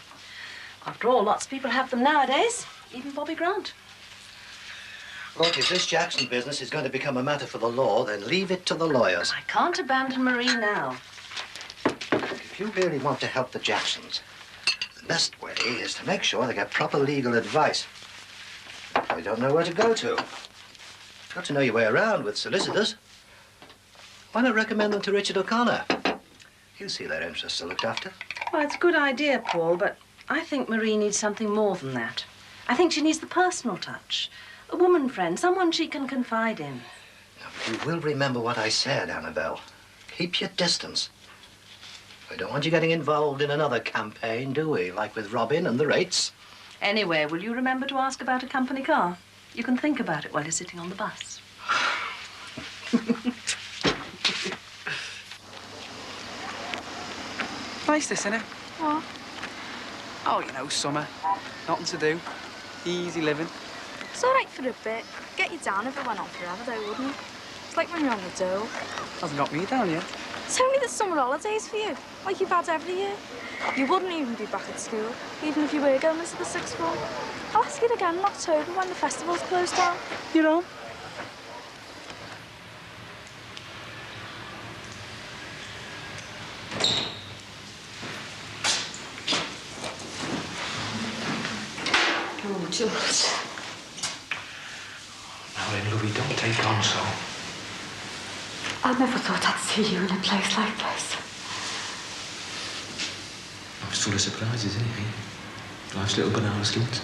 After all, lots of people have them nowadays, even Bobby Grant. Look, if this Jackson business is going to become a matter for the law, then leave it to the lawyers. I can't abandon Marie now. If you really want to help the Jacksons, the best way is to make sure they get proper legal advice. They don't know where to go to. You've got to know your way around with solicitors. Why not recommend them to Richard O'Connor? He'll see their interests are looked after. Well, it's a good idea, Paul, but I think Marie needs something more than that. I think she needs the personal touch. A woman friend, someone she can confide in. You will remember what I said, Annabelle. Keep your distance. We don't want you getting involved in another campaign, do we? Like with Robin and the rates. Anyway, will you remember to ask about a company car? You can think about it while you're sitting on the bus. Nice this, innit? What? Oh, you know, summer. Nothing to do. Easy living. It's all right for a bit. Get you down if it went on forever, though, wouldn't it? It's like when you're on the dole. Hasn't got me down yet. It's only the summer holidays for you, like you've had every year. You wouldn't even be back at school, even if you were going into the sixth form. I'll ask it again in October when the festival's closed down. You're on. Oh, George. Now then, Louie, don't take on so. I never thought I'd see you in a place like this. Life's full of surprises, isn't it? Life's little banana skins.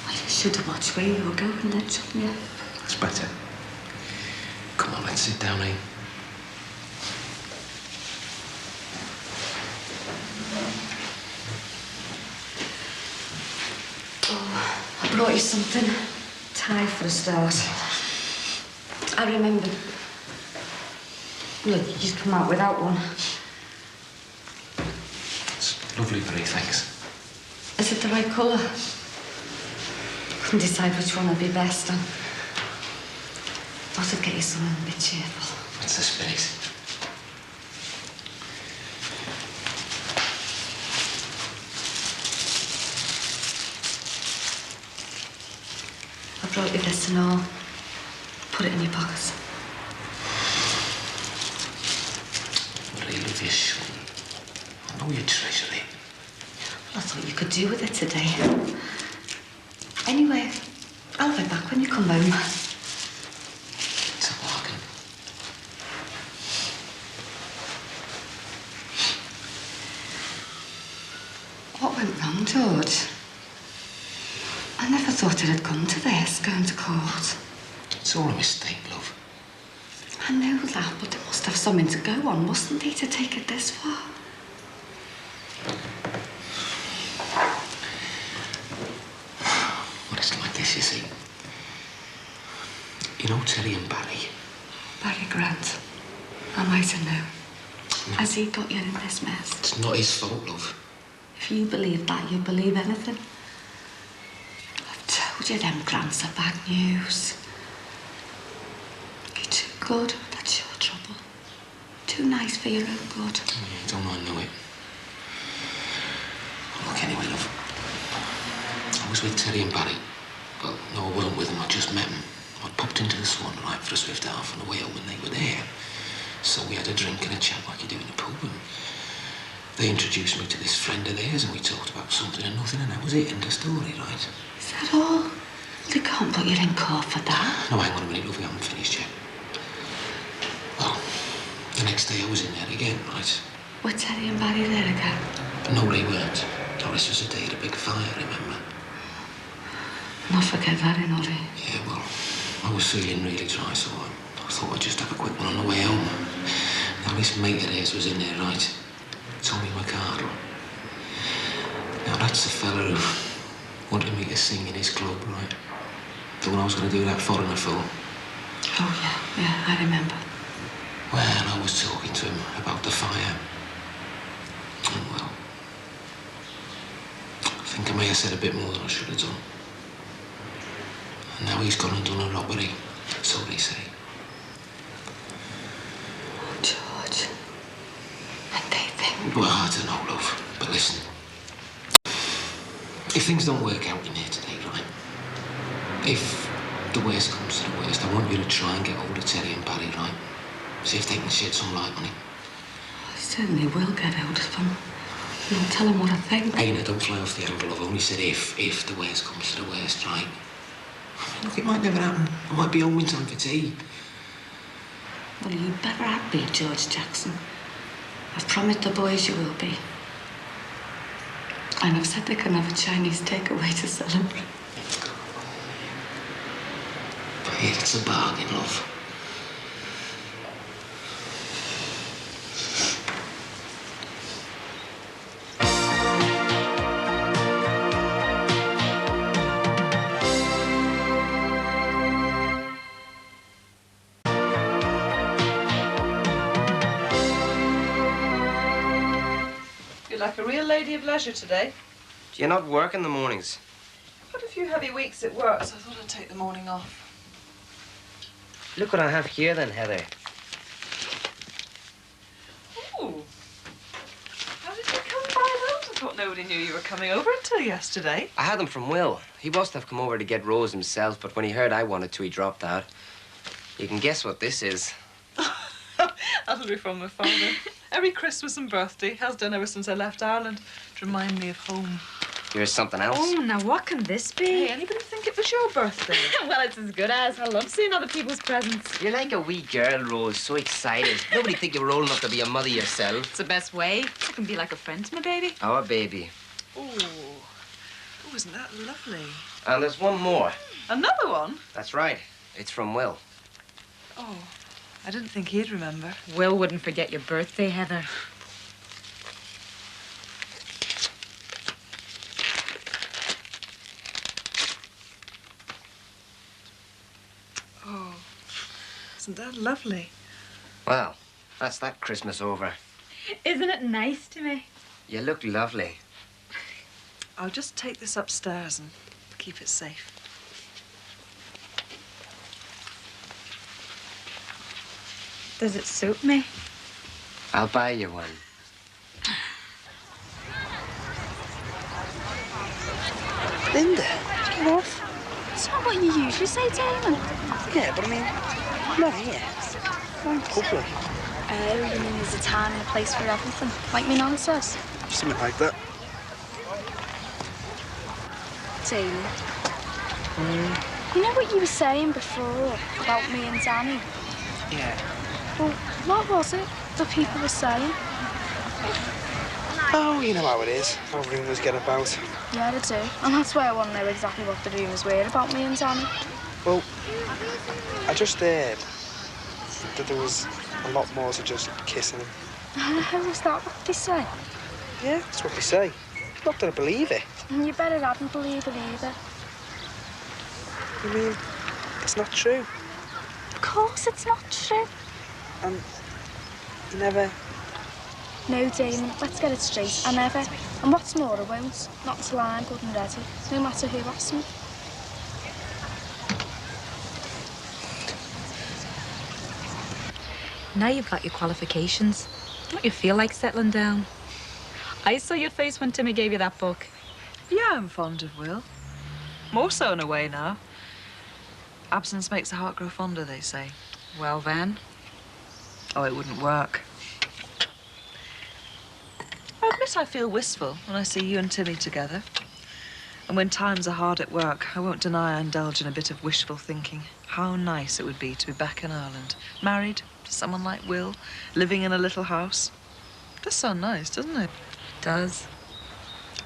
Well, you should have watched where you were going then, shouldn't you? That's better. Come on, let's sit down, eh? Oh, I brought you something. Tie for a start. I remember. Look, you just come out without one. It's lovely, Marie, thanks. Is it the right colour? Couldn't decide which one would be best. And thought I'd get you something a bit cheerful. It's the spirit. I brought you this and all. Put it in your pockets. Marie, love you, son. I know you treasure it. Well, I thought you could do with it today. Anyway, I'll be back when you come home. It's a bargain. What went wrong, George? I never thought it had come to this, going to court. It's all a mistake, love. I know that, but there must have something to go on, mustn't he, to take it this far? Well, it's like this, you see. You know Terry and Barry? Barry Grant. Am I to know? Has he got you in this mess? It's not his fault, love. If you believe that, you believe anything. I've told you them Grants are bad news. You're too good, that's your trouble. Too nice for your own good. Yeah, don't I know it? Well, look, anyway, love. I was with Terry and Barry. Well, no, I wasn't with them, I just met them. I popped into the Swan right for a swift half on the way home and they were there. So we had a drink and a chat like you do in a pub, and they introduced me to this friend of theirs and we talked about something and nothing, and that was it, end of story, right? Is that all? They can't put you in court for that. No, hang on a minute, love, we haven't finished yet. Well, the next day I was in there again, right? Were Terry and Barry there again? But no, they weren't. No, this was the day of the big fire, remember? Not forget that, Ollie. Yeah, well, I was feeling really dry, so I thought I'd just have a quick one on the way home. Now, this mate of theirs was in there, right? Tommy McCardle. Now, that's the fella who wanted me to sing in his club, right? The one I was going to do that foreigner for. Oh, yeah, I remember. Well, I was talking to him about the fire. And, well, I think I may have said a bit more than I should have done. And now he's gone and done a robbery, so they say. Oh, George. And they think... Well, I don't know, love, but listen. If things don't work out in here today, right? If the worst comes to the worst, I want you to try and get hold of Terry and Barry, right? See if they can shed some light on it. I certainly will get hold of them. I'll tell them what I think. Hey, now, don't fly off the handle. I've only said if the worst comes to the worst, right? I mean, look, it might never happen. I might be home in time for tea. Well, you better have be, George Jackson. I've promised the boys you will be. And I've said they can have a Chinese takeaway to celebrate. But it's a bargain, love. You're like a real lady of leisure today. Do you not work in the mornings? I've had a few heavy weeks at work, so I thought I'd take the morning off. Look what I have here then, Heather. Ooh. How did you come by those? I thought nobody knew you were coming over until yesterday. I had them from Will. He was to have come over to get Rose himself, but when he heard I wanted to, he dropped out. You can guess what this is. That'll be from my father. Every Christmas and birthday, has done ever since I left Ireland, to remind me of home. Here's something else. Oh, now what can this be? Hey, anybody think it was your birthday? Well, it's as good as. I love seeing other people's presents. You're like a wee girl, Rose, so excited. Nobody think you were old enough to be a mother yourself. It's the best way. I can be like a friend to my baby. Our baby. Oh, isn't that lovely? And there's one more. Another one? That's right. It's from Will. Oh, I didn't think he'd remember. Will wouldn't forget your birthday, Heather. Oh, isn't that lovely? Well, that's that Christmas over. Isn't it nice to me? You look lovely. I'll just take this upstairs and keep it safe. Does it suit me? I'll buy you one. Linda, get off. It's not what you usually say, Damon. Yeah, but I mean, not here. Not in public. Oh, you mean there's a time and a place for everything, like me Nana says? Something like that. Damon. You know what you were saying before about me and Danny? Yeah. Well, what was it that people were saying? Oh, you know how it is. How rumours get about. Yeah, I do. And that's why I want to know exactly what the rumours were about me and Danny. Well, I just heard that there was a lot more to just kissing him. Was that what they say? Yeah, that's what they say. Not that I believe it. You better hadn't believe it either. I mean, it's not true. Of course it's not true. And you never... No, Damon, let's get it straight. I never. And what's more, I won't. Not till I'm good and ready, no matter who asks me. Now you've got your qualifications. Don't you feel like settling down? I saw your face when Timmy gave you that book. Yeah, I'm fond of Will. More so in a way now. Absence makes the heart grow fonder, they say. Well, then. Oh, it wouldn't work. I admit I feel wistful when I see you and Timmy together. And when times are hard at work, I won't deny I indulge in a bit of wishful thinking. How nice it would be to be back in Ireland, married to someone like Will, living in a little house. Does sound nice, doesn't it? It does.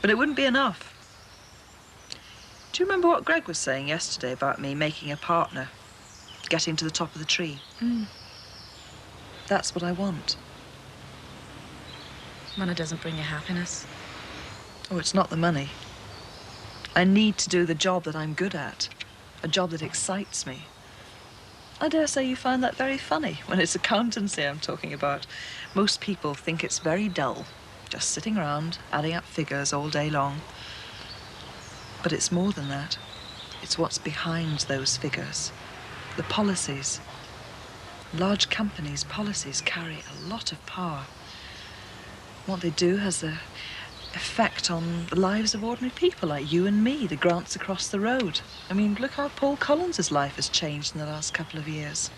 But it wouldn't be enough. Do you remember what Greg was saying yesterday about me making a partner, getting to the top of the tree? That's what I want. Money doesn't bring you happiness. Oh, it's not the money. I need to do the job that I'm good at, a job that excites me. I dare say you find that very funny when it's accountancy I'm talking about. Most people think it's very dull, just sitting around, adding up figures all day long. But it's more than that. It's what's behind those figures. The policies. Large companies' policies carry a lot of power. What they do has an effect on the lives of ordinary people like you and me, the Grants across the road. I mean, look how Paul Collins' life has changed in the last couple of years.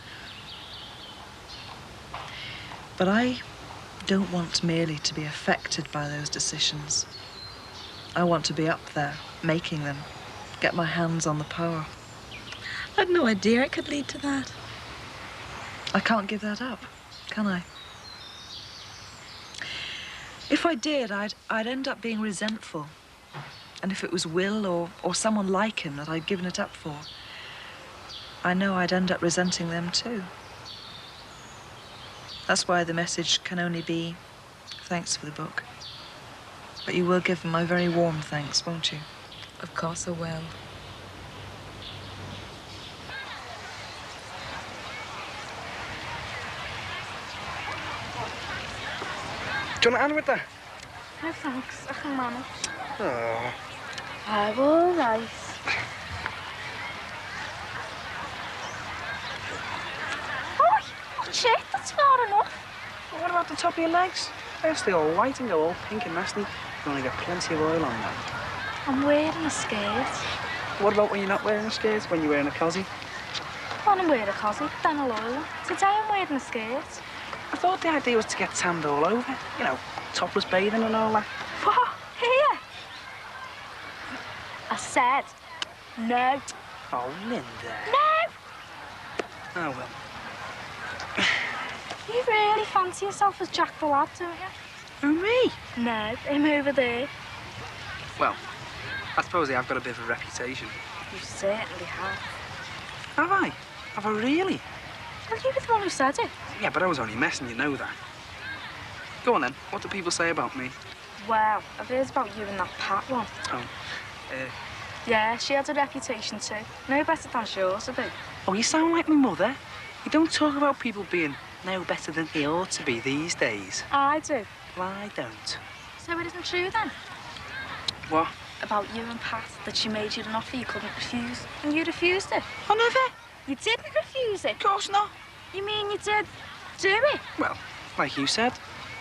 But I don't want merely to be affected by those decisions. I want to be up there, making them, get my hands on the power. I had no idea it could lead to that. I can't give that up, can I? If I did, I'd end up being resentful, And if it was Will or someone like him that I'd given it up for, I know I'd end up resenting them too. That's why the message can only be, thanks for the book. But you will give them my very warm thanks, won't you? Of course I will. Do you want to hand with that? No thanks, I can manage. Oh. I'm all right. Oh, watch it, that's far enough. Well, what about the top of your legs? They'll stay all white and go all pink and nasty. You only get plenty of oil on them. I'm wearing a skirt. What about when you're not wearing a skirt, when you're wearing a cosy? When I'm wearing a cosy, then I'll oil them. Today I'm wearing a skirt. I thought the idea was to get tanned all over. You know, topless bathing and all that. What? Here? I said no. Oh, Linda. No! Oh, well. You really fancy yourself as Jack the Lad, don't you? Who, me? No, him over there. Well, I suppose I've got a bit of a reputation. You certainly have. Have I? Have I really? Well, you were the one who said it. Yeah, but I was only messing, you know that. Go on then, what do people say about me? Well, I've heard about you and that Pat one. Oh, Yeah, she had a reputation too. No better than she ought to be. Oh, you sound like my mother. You don't talk about people being no better than they ought to be these days. I do. Well, I don't. So it isn't true then? What? About you and Pat, that she made you an offer you couldn't refuse. And you refused it. I never. You didn't refuse it. Of course not. You mean you did do it? Well, like you said,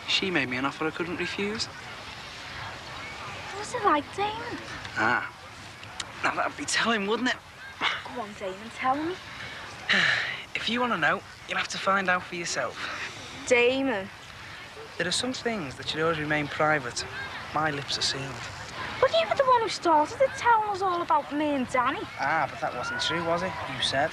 she made me an offer I couldn't refuse. What was it like, Damon? Ah. Now that'd be telling, wouldn't it? Go on, Damon, tell me. If you want to know, you'll have to find out for yourself. Damon. There are some things that should always remain private. My lips are sealed. Well, you were the one who started it, telling us all about me and Danny. Ah, but that wasn't true, was it? You said.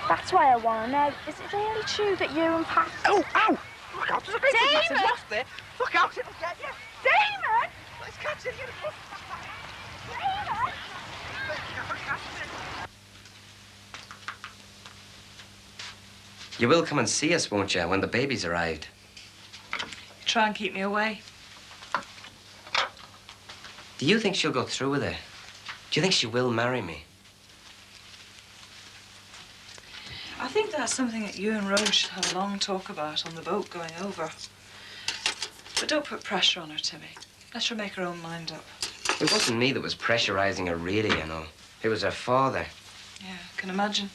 That's why I want to know. Is it really true that you and Pat... Oh, ow! Look out, there's a big Damon! lost there. Look out, it'll get you. Damon! Let's catch it. Damon! You will come and see us, won't you, when the baby's arrived? Try and keep me away. Do you think she'll go through with it? Do you think she will marry me? I think that's something that you and Rose should have a long talk about on the boat going over. But don't put pressure on her, Timmy. Let her make her own mind up. It wasn't me that was pressurizing her, really, you know. It was her father. Yeah, I can imagine.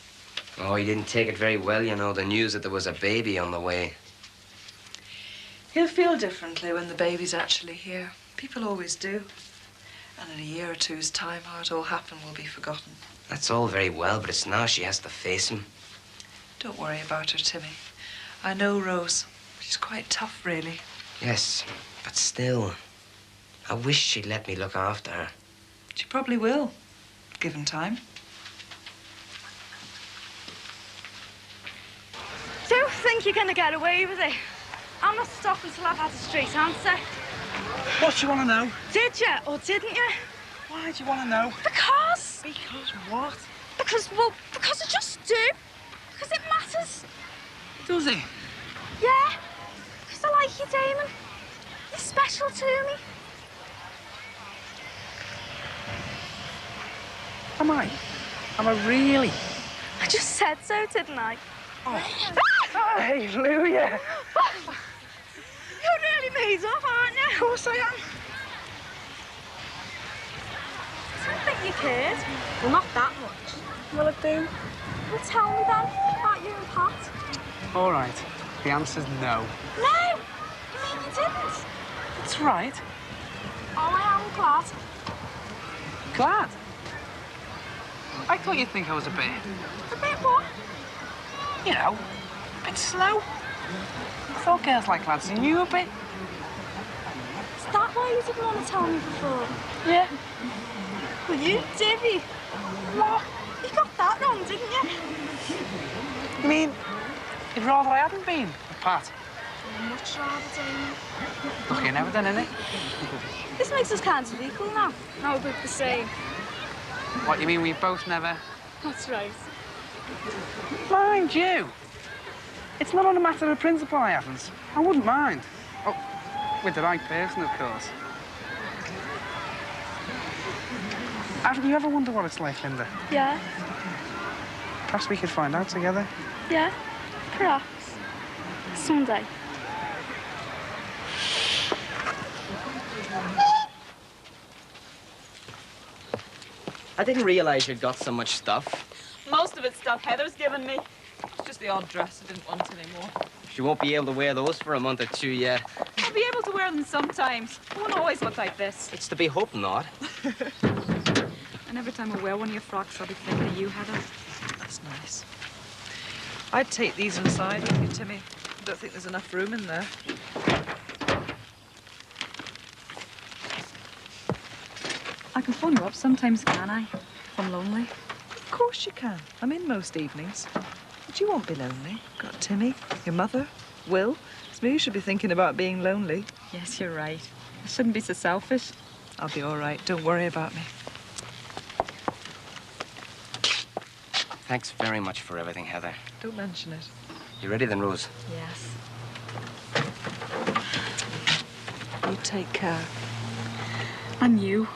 Oh, he didn't take it very well, you know, the news that there was a baby on the way. He'll feel differently when the baby's actually here. People always do. And in a year or two's time, how it all happened will be forgotten. That's all very well, but it's now she has to face him. Don't worry about her, Timmy. I know Rose. She's quite tough, really. Yes, but still, I wish she'd let me look after her. She probably will, given time. Don't think you're going to get away with it. I'm not stopping till I've had a straight answer. What do you want to know? Did you or didn't you? Why do you want to know? Because. Because what? Because I just do. Because it matters. Does it? Yeah. Because I like you, Damon. You're special to me. Am I? Am I really? I just said so, didn't I? Oh. Hallelujah. You're really made up, aren't you? Of course I am. I didn't think you cared. Well, not that much. Will it do? Well, tell me then about you and Pat. All right. The answer's no. No! You mean you didn't? That's right. Oh, I am glad. Glad? I thought you'd think I was a bit... A bit what? You know, a bit slow. I thought girls like lads who knew a bit. Is that why you didn't want to tell me before? Yeah. Well, you divvy. What? You got that wrong, didn't you? You mean, you'd rather I hadn't been with Pat? much rather, Damien. Lucky and everything, innit? This makes us kind of equal now. Now we're both the same. What, you mean we both never... That's right. Mind you, it's not on a matter of principle I haven't. I wouldn't mind. Oh, with the right person, of course. Haven't you ever wondered what it's like, Linda? Yeah, Perhaps we could find out together. yeah, perhaps. Someday. I didn't realize you'd got so much stuff. Most of it's stuff Heather's given me. It's just the odd dress I didn't want anymore. She won't be able to wear those for a month or two yet. I'll be able to wear them sometimes. I won't always look like this. It's to be hoped not. And every time I wear one of your frocks, I'll be thinking of you, Heather. That's nice. I'd take these inside with you, Timmy. I don't think there's enough room in there. I can phone you up sometimes, can I? If I'm lonely. Of course you can. I'm in most evenings. But you won't be lonely. Got Timmy, your mother, Will. It's me who should be thinking about being lonely. Yes, you're right. I shouldn't be so selfish. I'll be all right. Don't worry about me. Thanks very much for everything, Heather. Don't mention it. You ready then, Rose? Yes. You take care. And you.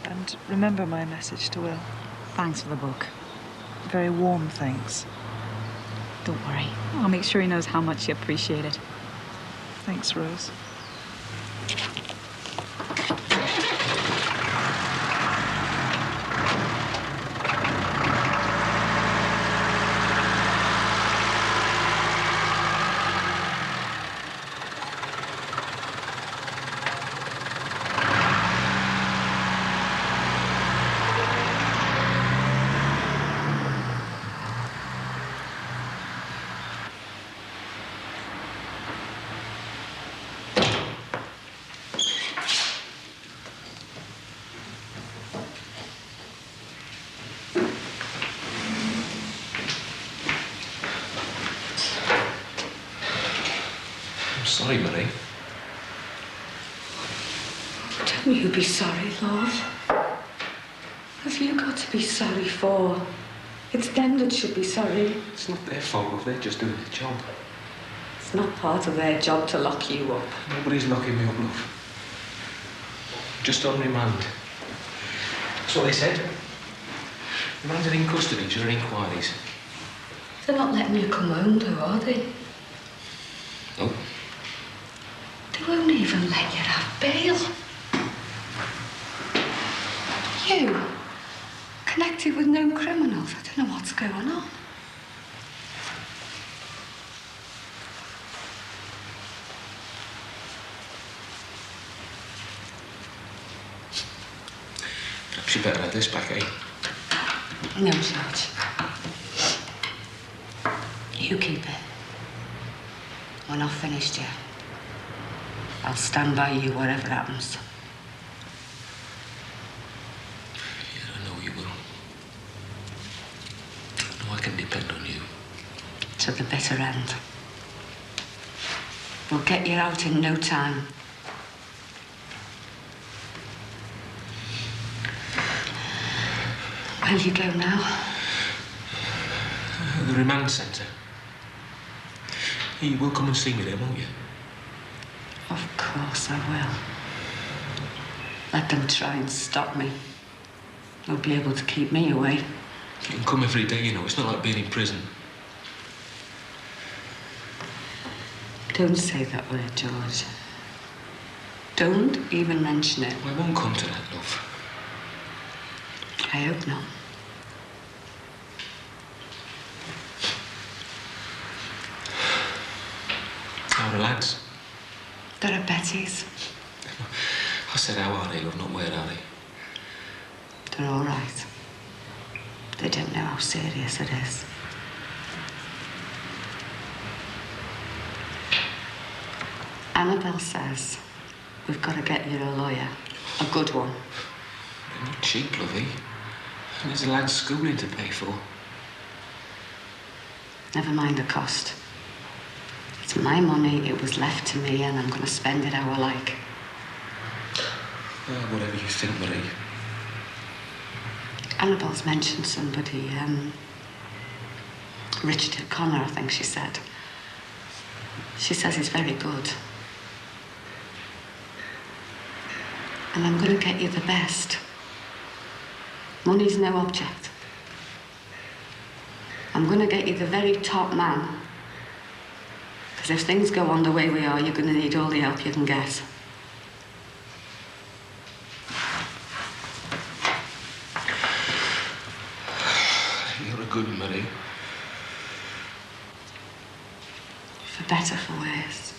And remember my message to Will. Thanks for the book. Very warm thanks. Don't worry. I'll make sure he knows how much you appreciate it. Thanks, Rose. Sorry, Marie. Don't you be sorry, love. What have you got to be sorry for? It's them that should be sorry. It's not their fault, love. They're just doing their job. It's not part of their job to lock you up. Nobody's locking me up, love. Just on remand. That's what they said. Remanded in custody during inquiries. They're not letting you come home, though, are they? No. They won't even let you have bail. You, connected with known criminals. I don't know what's going on. Perhaps you better have this back, eh? No, George. You keep it. We're not finished yet. I'll stand by you whatever happens. Yeah, I know you will. I know I can depend on you. To the bitter end. We'll get you out in no time. Where'll you go now? The remand centre. You will come and see me there, won't you? Of course I will. Let them try and stop me. They'll be able to keep me away. You can come every day, you know. It's not like being in prison. Don't say that word, George. Don't even mention it. I won't come to that, love. I hope not. How are the lads? They're at Betty's. I said, how are they, love, not where are they? They're all right. They don't know how serious it is. Annabelle says we've got to get you a lawyer. A good one. They're not cheap, lovey. And there's a lad's schooling to pay for. Never mind the cost. It's my money, it was left to me, and I'm going to spend it how I like. Oh, whatever you think, Marie. Annabelle's mentioned somebody, Richard O'Connor, I think she said. She says he's very good. And I'm going to get you the best. Money's no object. I'm going to get you the very top man. Because if things go on the way we are, you're going to need all the help you can get. You're a good Marie. For better, for worse.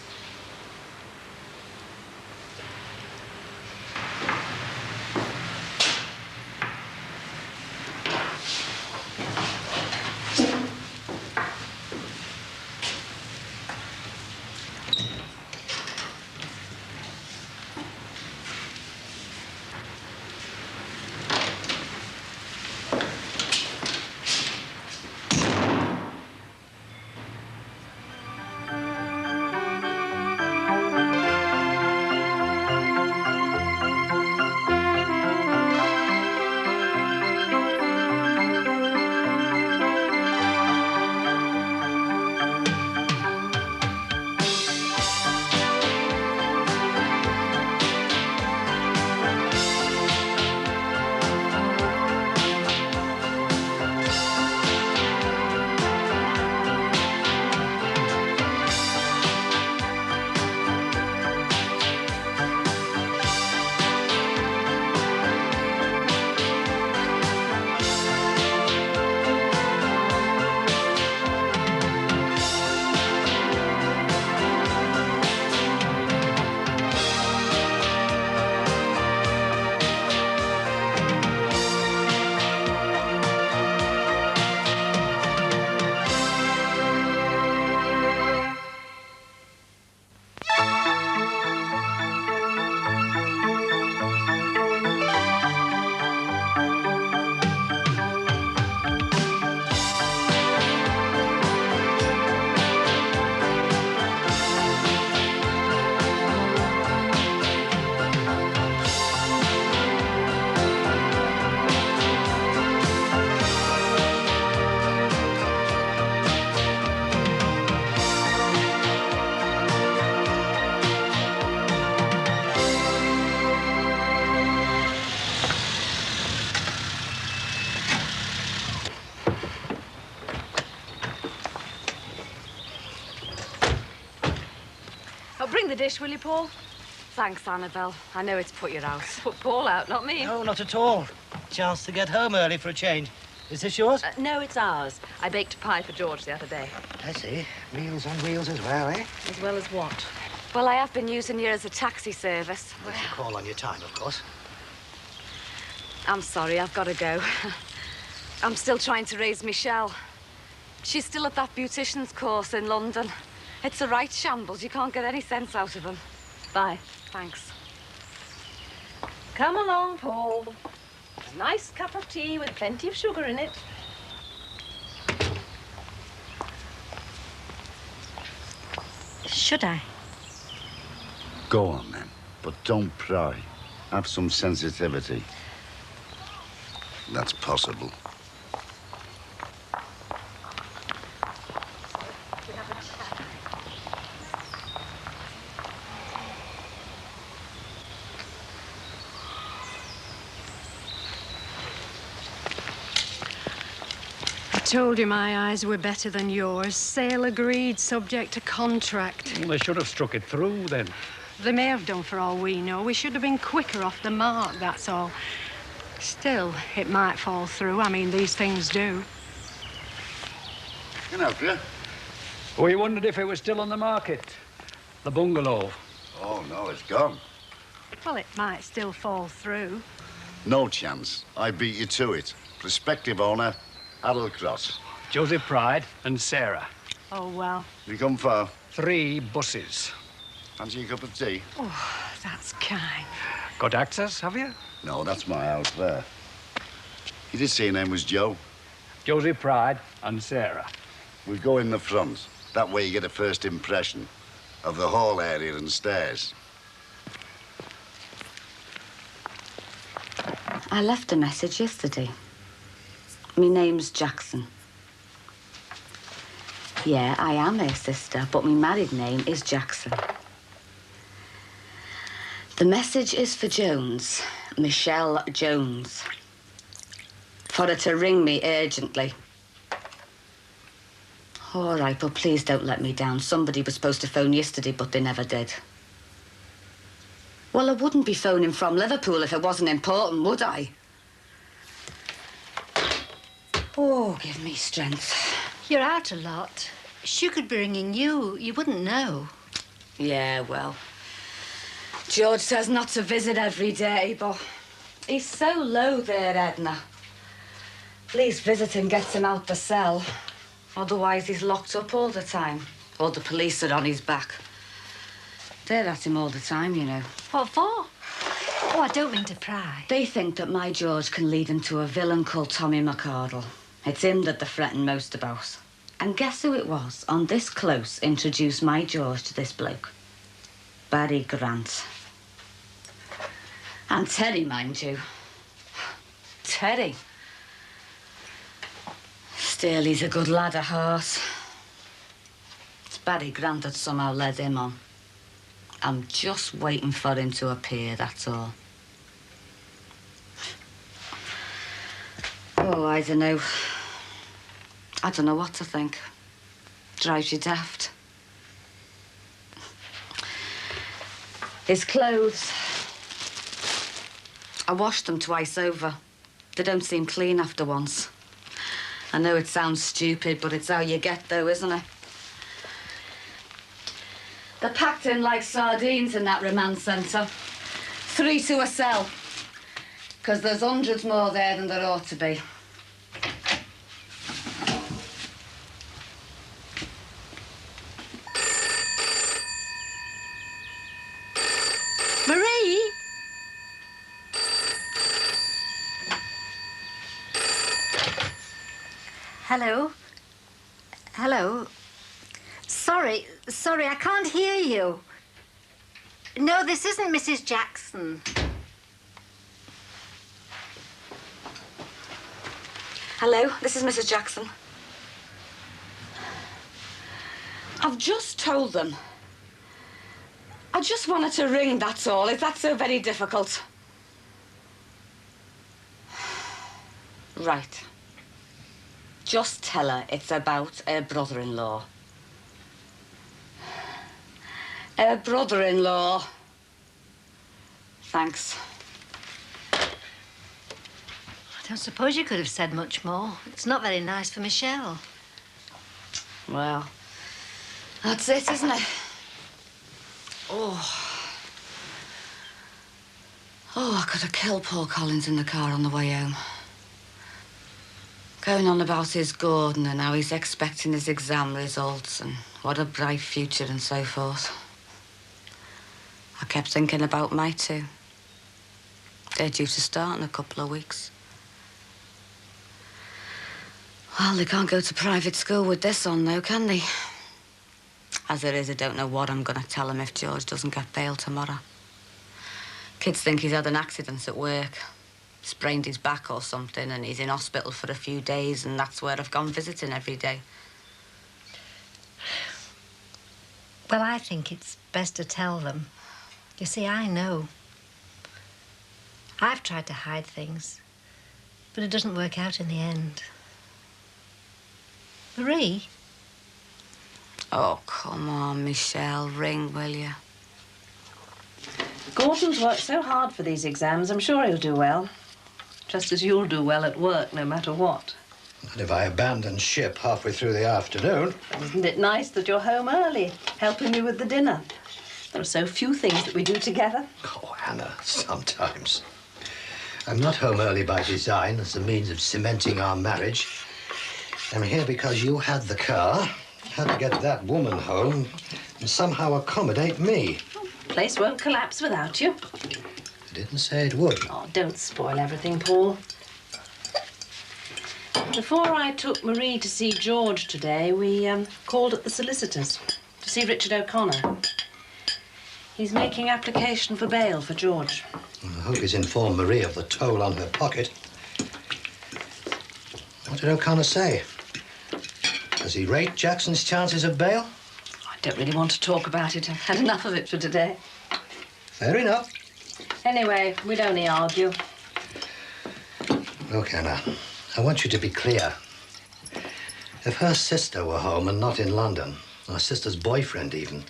Bring the dish, will you, Paul? Thanks, Annabelle. I know it's put you out. Put Paul out, not me. No, not at all. Chance to get home early for a change. Is this yours? No, it's ours. I baked a pie for George the other day. I see. Meals on wheels as well, eh? As well as what? Well, I have been using you as a taxi service. That's a call on your time, of course. I'm sorry, I've got to go. I'm still trying to raise Michelle. She's still at that beautician's course in London. It's a right shambles. You can't get any sense out of him. Bye. Thanks. Come along, Paul. A nice cup of tea with plenty of sugar in it. Should I? Go on, then. But don't pry. Have some sensitivity. That's possible. I told you my eyes were better than yours. Sale agreed, subject to contract. Well, they should have struck it through, then. They may have done for all we know. We should have been quicker off the mark, that's all. Still, it might fall through. I mean, these things do. Can I help you? We wondered if it was still on the market. The bungalow. Oh, no, it's gone. Well, it might still fall through. No chance. I beat you to it. Prospective owner, Harold Cross. Joseph Pride and Sarah. Oh, well. You come far? 3 buses. Fancy a cup of tea? Oh, that's kind. Got access, have you? No, that's my house there. You did say your name was Joe? Joseph Pride and Sarah. We'll go in the front. That way you get a first impression of the hall area and stairs. I left a message yesterday. My name's Jackson. Yeah, I am her sister, but my married name is Jackson. The message is for Jones, Michelle Jones, for her to ring me urgently. All right, but please don't let me down. Somebody was supposed to phone yesterday, but they never did. Well, I wouldn't be phoning from Liverpool if it wasn't important, would I? Oh, give me strength. You're out a lot. She could be ringing you. You wouldn't know. Yeah, well, George says not to visit every day, but he's so low there, Edna. Please visiting gets him out the cell. Otherwise, he's locked up all the time. Or the police are on his back. They're at him all the time, you know. What for? Oh, I don't mean to pry. They think that my George can lead him to a villain called Tommy McArdle. It's him that they're fretting most about. And guess who it was on this close introduced my George to this bloke? Barry Grant. And Terry, mind you. Terry. Still, he's a good lad at heart. It's Barry Grant that somehow led him on. I'm just waiting for him to appear, that's all. Oh, I don't know. I don't know what to think. Drives you daft. His clothes. I washed them twice over. They don't seem clean after once. I know it sounds stupid, but it's how you get, though, isn't it? They're packed in like sardines in that remand centre. 3 to a cell. Because there's hundreds more there than there ought to be. Marie? Hello? Hello? Sorry, I can't hear you. No, this isn't Mrs. Jackson. Hello, this is Mrs. Jackson. I've just told them. I just wanted to ring, that's all. Is that so very difficult? Right. Just tell her it's about her brother-in-law. Her brother-in-law. Thanks. I don't suppose you could have said much more. It's not very nice for Michelle. Well, that's it, isn't it? Oh, I could have killed Paul Collins in the car on the way home. Going on about his Gordon and how he's expecting his exam results and what a bright future and so forth. I kept thinking about my two. They're due to start in a couple of weeks. Well, they can't go to private school with this on, though, can they? As it is, I don't know what I'm going to tell him if George doesn't get bail tomorrow. Kids think he's had an accident at work. Sprained his back or something, and he's in hospital for a few days, and that's where I've gone visiting every day. Well, I think it's best to tell them. You see, I know. I've tried to hide things, but it doesn't work out in the end. Marie? Oh, come on, Michelle. Ring, will you? Gordon's worked so hard for these exams. I'm sure he'll do well. Just as you'll do well at work, no matter what. And if I abandon ship halfway through the afternoon... Isn't it nice that you're home early, helping me with the dinner? There are so few things that we do together. Oh, Hannah, sometimes. I'm not home early by design as a means of cementing our marriage. I'm here because you had the car, had to get that woman home, and somehow accommodate me. The place won't collapse without you. I didn't say it would. Oh, don't spoil everything, Paul. Before I took Marie to see George today, we called at the solicitor's to see Richard O'Connor. He's making application for bail for George. I hope he's informed Marie of the toll on her pocket. What did O'Connor say? Does he rate Jackson's chances of bail? I don't really want to talk about it. I've had enough of it for today. Fair enough. Anyway, we'd only argue. Look, Anna, I want you to be clear. If her sister were home and not in London, or her sister's boyfriend even,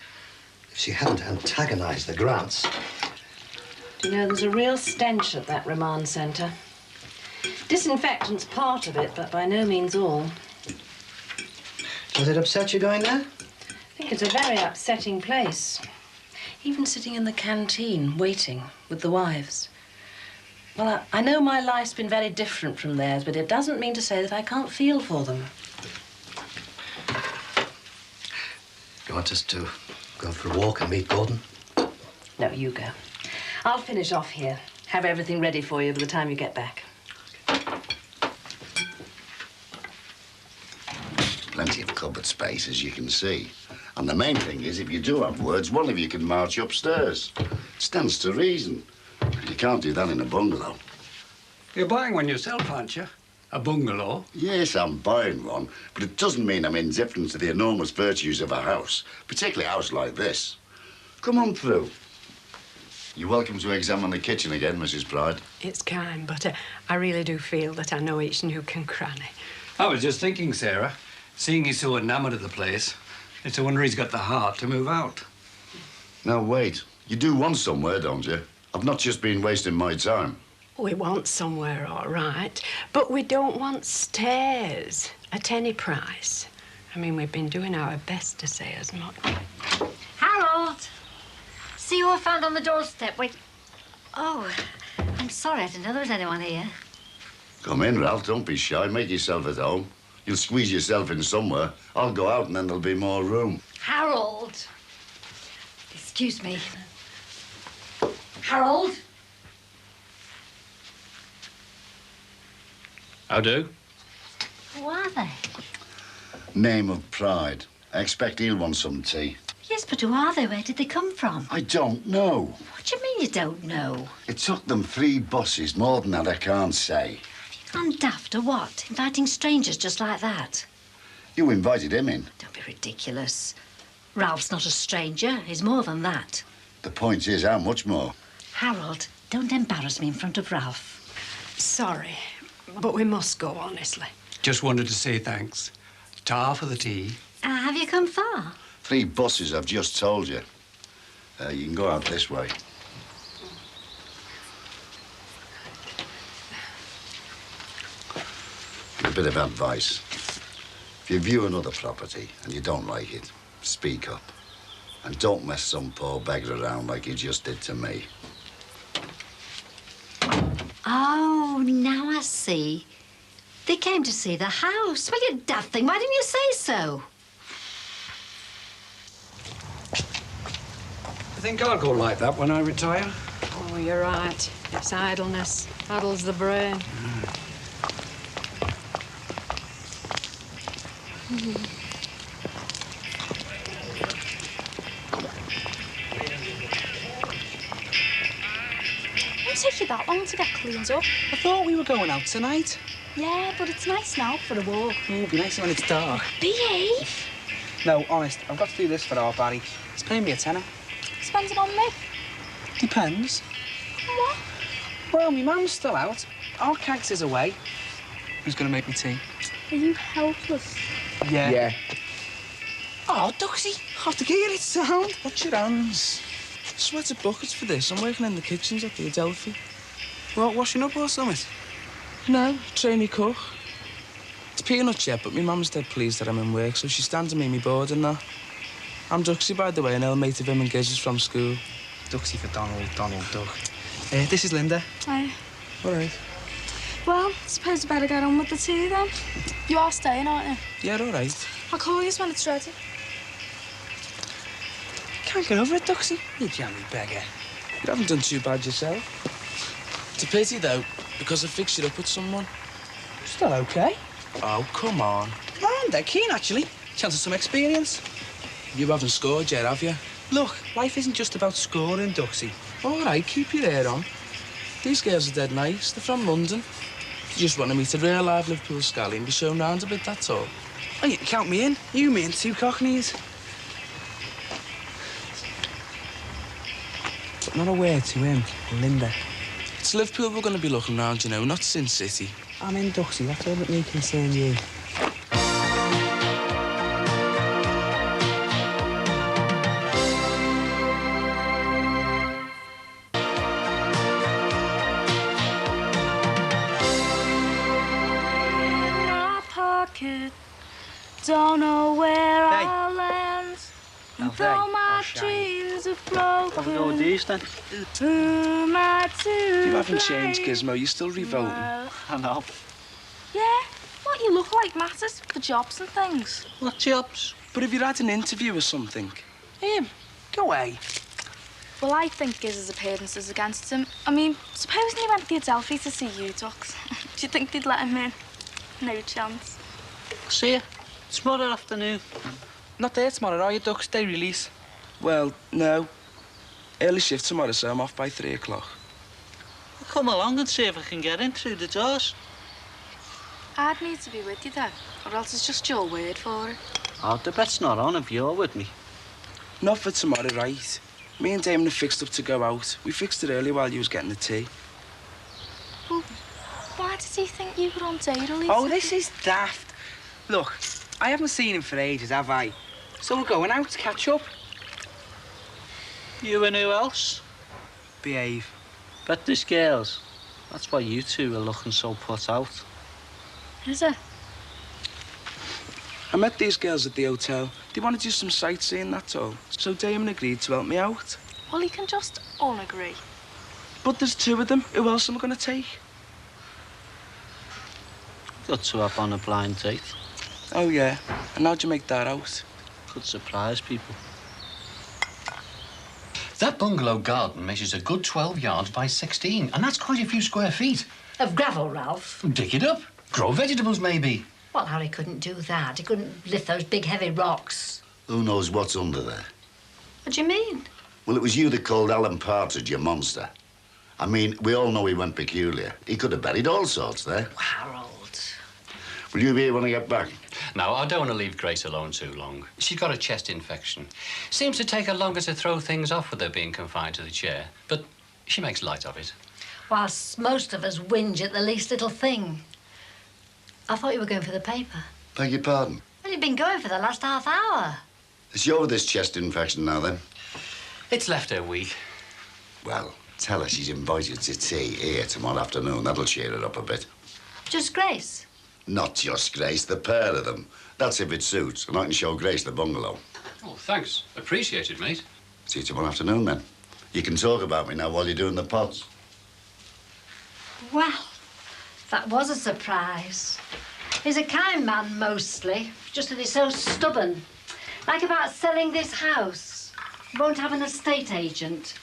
if she hadn't antagonized the Grants... Do you know, there's a real stench at that remand centre. Disinfectant's part of it, but by no means all. Does it upset you going there? I think it's a very upsetting place. Even sitting in the canteen, waiting with the wives. Well, I know my life's been very different from theirs, but it doesn't mean to say that I can't feel for them. You want us to go for a walk and meet Gordon? No, you go. I'll finish off here. Have everything ready for you by the time you get back. Plenty of cupboard space, as you can see. And the main thing is, if you do have words, one of you can march upstairs. Stands to reason. You can't do that in a bungalow. You're buying one yourself, aren't you? A bungalow? Yes, I'm buying one, but it doesn't mean I'm indifferent to the enormous virtues of a house, particularly a house like this. Come on through. You're welcome to examine the kitchen again, Mrs. Pride. It's kind, but I really do feel that I know each nook and cranny. I was just thinking, Sarah, seeing he's so enamoured of the place, it's a wonder he's got the heart to move out. Now, wait. You do want somewhere, don't you? I've not just been wasting my time. We want somewhere, all right, but we don't want stairs at any price. I mean, we've been doing our best to say as much. Harold! See who I found on the doorstep. Wait. Oh, I'm sorry. I didn't know there was anyone here. Come in, Ralph. Don't be shy. Make yourself at home. You'll squeeze yourself in somewhere. I'll go out and then there'll be more room. Harold! Excuse me. Harold? How do? Who are they? Name of Pride. I expect he'll want some tea. Yes, but who are they? Where did they come from? I don't know. What do you mean you don't know? It took them 3 buses. More than that, I can't say. Gone daft or what? Inviting strangers just like that? You invited him in. Don't be ridiculous. Ralph's not a stranger. He's more than that. The point is, how much more? Harold, don't embarrass me in front of Ralph. Sorry, but we must go, honestly. Just wanted to say thanks. Tar for the tea. Have you come far? 3 buses, I've just told you. You can go out this way. A bit of advice. If you view another property and you don't like it, speak up. And don't mess some poor beggar around like you just did to me. Oh, now I see. They came to see the house. Well, you daft thing. Why didn't you say so? I think I'll go like that when I retire. Oh, you're right. It's idleness. Addles the brain. Won't take you that long to get cleaned up. I thought we were going out tonight. Yeah, but it's nice now for a walk. Oh, it'll be nice when it's dark. Behave. No, honest, I've got to do this for our Barry. He's paying me a tenner. Spend it on me. Depends. What? Well, my mum's still out. Our Cags is away. Who's going to make me tea? Are you helpless? Yeah. Oh, Duxie, I have to get it sound. Watch your hands. Sweated buckets for this. I'm working in the kitchens at the Adelphi. What, washing up or something? No, trainee cook. It's peanuts yet, but my mum's dead pleased that I'm in work, so she's standing me board and that. I'm Duxie, by the way, an old mate of him and Giz is from school. Duxie for Donald Duck. This is Linda. Hi. All right. Well, suppose I better get on with the tea then. You are staying, aren't you? Yeah, all right. I'll call you when it's ready. Can't get over it, Duxie. You jammy beggar. You haven't done too bad yourself. It's a pity, though, because I fixed it up with someone. Still okay. Oh, come on. I'm dead keen, actually. Chance of some experience. You haven't scored yet, have you? Look, life isn't just about scoring, Duxie. All right, keep your hair on. These girls are dead nice. They're from London. They just want to meet a real live Liverpool scally and be shown round a bit, that's all. Oh, you can count me in. You, me and two cockneys. But not a word to him, Linda. It's Liverpool we're going to be looking round, you know, not Sin City. I'm in, Duxie. That's all that may concern you. Don't know where I'll land. Though my dreams have broken. Have a go with these then. Who am I to You haven't blame? changed, Gizmo. You're still revolting. I know. Yeah, what you look like matters for jobs and things. What jobs? But if you had an interview or something... Him? Go away. Well, I think Giz's appearance is against him. I mean, supposing he went to the Adelphi to see you, Dux. Do you think they'd let him in? No chance. See you tomorrow afternoon. Not there tomorrow, are you, Dux? Day release. Well, no. Early shift tomorrow, so I'm off by 3 o'clock. I'll come along and see if I can get in through the doors. I'd need to be with you, then, or else it's just your word for it. Oh, the bet's not on if you're with me. Not for tomorrow, right? Me and Damon have fixed up to go out. We fixed it early while you was getting the tea. Well, why does he think you were on day release? Oh, this is daft. Look, I haven't seen him for ages, have I? So we're going out to catch up. You and who else? Behave. Bet this girls. That's why you two are looking so put out. Is it? I met these girls at the hotel. They wanted to do some sightseeing, that's all. So Damon agreed to help me out. Well, you can just all agree. But there's 2 of them. Who else am I going to take? Got to up on a blind date. Oh, yeah. And how'd you make that out? Could surprise people. That bungalow garden measures a good 12 yards by 16, and that's quite a few square feet. Of gravel, Ralph? Dig it up. Grow vegetables, maybe. Well, Harry couldn't do that. He couldn't lift those big, heavy rocks. Who knows what's under there? What do you mean? Well, it was you that called Alan Partridge your monster. I mean, we all know he went peculiar. He could have buried all sorts there. Harold. Will you be here when I get back? No, I don't want to leave Grace alone too long. She's got a chest infection. Seems to take her longer to throw things off with her being confined to the chair, but she makes light of it. Whilst most of us whinge at the least little thing. I thought you were going for the paper. Beg your pardon? Well, you've been going for the last half hour. Is she over this chest infection now, then? It's left her weak. Well, tell her she's invited to tea here tomorrow afternoon. That'll cheer her up a bit. Just Grace? Not just Grace, the pair of them. That's if it suits, and I can show Grace the bungalow. Oh, thanks. Appreciate it, mate. See you tomorrow afternoon, then. You can talk about me now while you're doing the pots. Well, that was a surprise. He's a kind man, mostly. Just that he's so stubborn. Like about selling this house. He won't have an estate agent.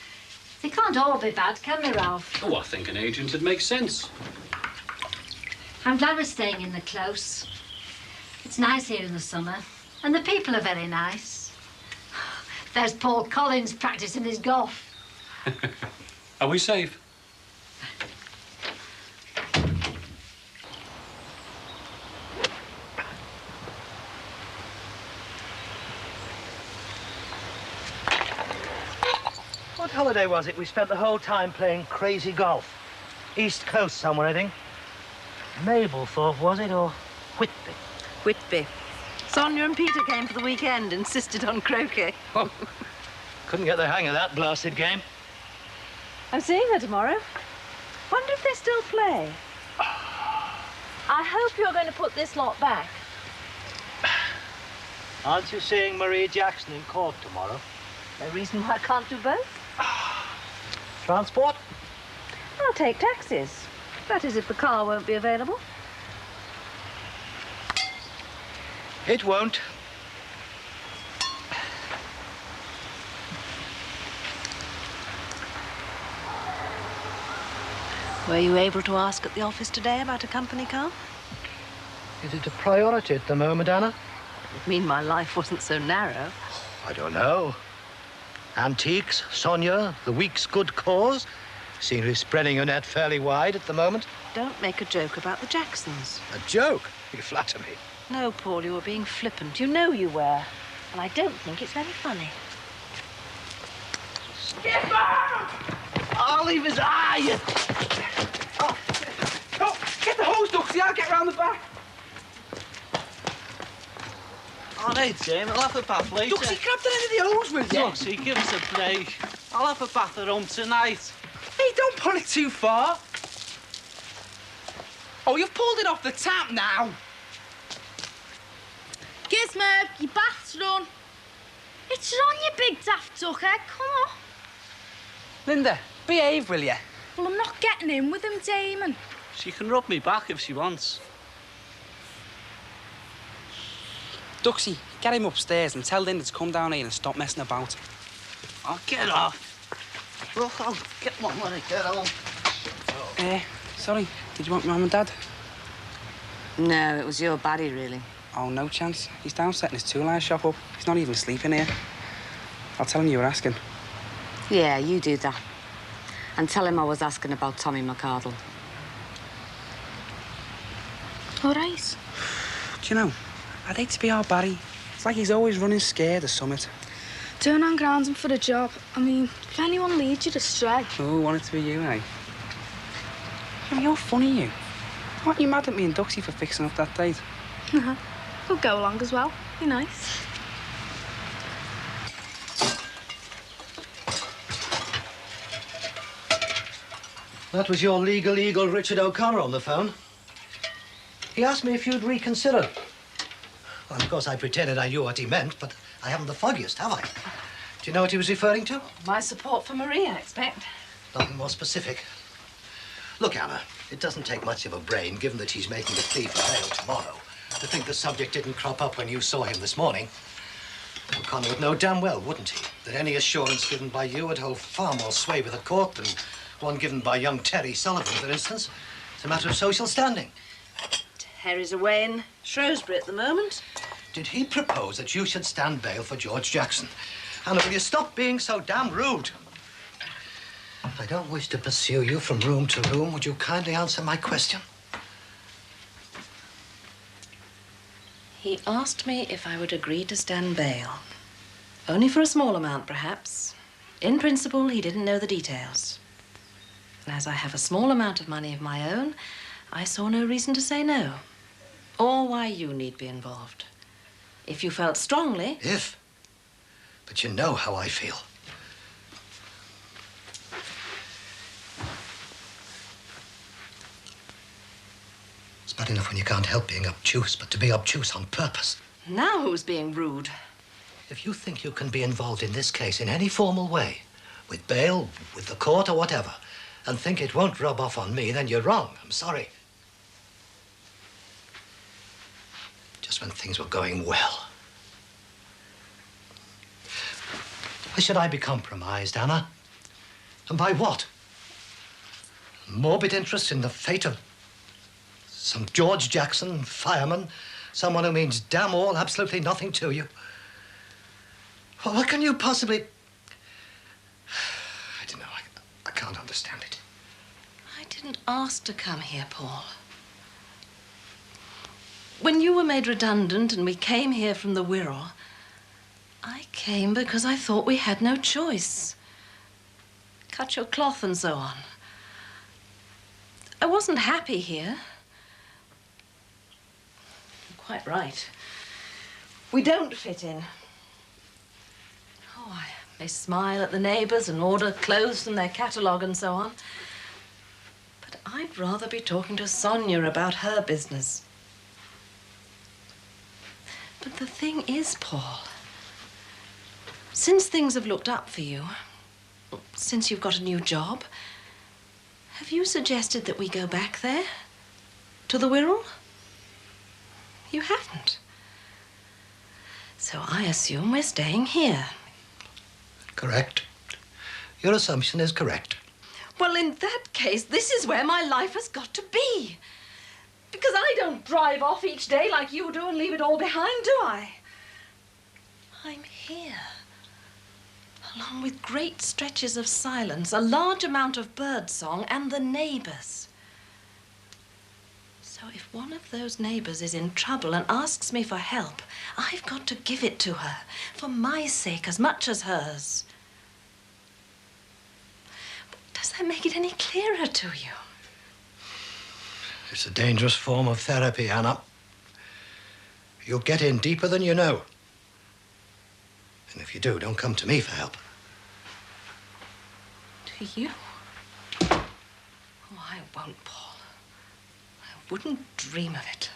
They can't all be bad, can they, Ralph? Oh, I think an agent would make sense. I'm glad we're staying in the close. It's nice here in the summer, and the people are very nice. There's Paul Collins practicing his golf. Are we safe? What holiday was it we spent the whole time playing crazy golf? East Coast somewhere, I think. Mablethorpe, was it, or Whitby? Whitby. Sonia and Peter came for the weekend, insisted on croquet. Oh, couldn't get the hang of that blasted game. I'm seeing her tomorrow. Wonder if they still play. I hope you're going to put this lot back. Aren't you seeing Marie Jackson in court tomorrow? No reason why I can't do both. Transport? I'll take taxis. That is, if the car won't be available. It won't. Were you able to ask at the office today about a company car? Is it a priority at the moment, Anna? You mean my life wasn't so narrow? I don't know. Antiques, Sonia, the week's good cause. Seem to be spreading your net fairly wide at the moment. Don't make a joke about the Jacksons. A joke? You flatter me. No, Paul, you were being flippant. You know you were. And I don't think it's very funny. Skipper! I'll leave his eye! Oh, get the hose, Duxie. I'll get round the back. All right, Jim. I'll have a bath later. Duxie, grab the end of the hose with you. Duxie, give us a break. I'll have a bath at home tonight. Hey, don't pull it too far. Oh, you've pulled it off the tap now. Gizmo, your bath's done. It's on, you big daft duckhead. Come on. Linda, behave, will you? Well, I'm not getting in with him, Damon. She can rub me back if she wants. Duxie, get him upstairs and tell Linda to come down here and stop messing about. I'll get off. Look, I'll get one when I get home. Sorry, did you want Mum and Dad? No, it was your baddie, really. Oh, no chance. He's down setting his tool iron shop up. He's not even sleeping here. I'll tell him you were asking. Yeah, you do that. And tell him I was asking about Tommy McArdle. All right. Do you know, I'd hate to be our Barry. It's like he's always running scared of summit. Don't hang around him for the job. I mean, if anyone leads you astray. Oh, want it to be you, eh? I mean, you're funny, you. Aren't you mad at me and Duxie for fixing up that date? We'll go along as well. Be nice. That was your legal eagle, Richard O'Connor, on the phone. He asked me if you'd reconsider. Well, of course, I pretended I knew what he meant, but I haven't the foggiest, have I? Do you know what he was referring to? My support for Marie, I expect. Nothing more specific. Look, Anna, it doesn't take much of a brain, given that he's making a plea for bail tomorrow, to think the subject didn't crop up when you saw him this morning. O'Connor would know damn well, wouldn't he, that any assurance given by you would hold far more sway with the court than one given by young Terry Sullivan, for instance. It's a matter of social standing. Terry's away in Shrewsbury at the moment. Did he propose that you should stand bail for George Jackson? Anna, will you stop being so damn rude? I don't wish to pursue you from room to room. Would you kindly answer my question? He asked me if I would agree to stand bail. Only for a small amount, perhaps. In principle, he didn't know the details. And as I have a small amount of money of my own, I saw no reason to say no. Or why you need be involved. If you felt strongly... If? But you know how I feel. It's bad enough when you can't help being obtuse, but to be obtuse on purpose. Now who's being rude? If you think you can be involved in this case in any formal way, with bail, with the court or whatever, and think it won't rub off on me, then you're wrong. I'm sorry. Just when things were going well. Why should I be compromised, Anna? And by what? Morbid interest in the fate of some George Jackson, fireman, someone who means damn all absolutely nothing to you. Well, what can you possibly... I don't know. I can't understand it. I didn't ask to come here, Paul. When you were made redundant and we came here from the Wirral, I came because I thought we had no choice. Cut your cloth and so on. I wasn't happy here. You're quite right. We don't fit in. Oh, I may smile at the neighbours and order clothes from their catalogue and so on. But I'd rather be talking to Sonia about her business. But the thing is, Paul, since things have looked up for you, since you've got a new job, have you suggested that we go back there? To the Wirral? You haven't. So I assume we're staying here. Correct. Your assumption is correct. Well, in that case, this is where my life has got to be. Because I don't drive off each day like you do and leave it all behind, do I? I'm here. Along with great stretches of silence, a large amount of birdsong, and the neighbours. So if one of those neighbours is in trouble and asks me for help, I've got to give it to her, for my sake as much as hers. But does that make it any clearer to you? It's a dangerous form of therapy, Anna. You'll get in deeper than you know. And if you do, don't come to me for help. To you? Oh, I won't, Paul. I wouldn't dream of it.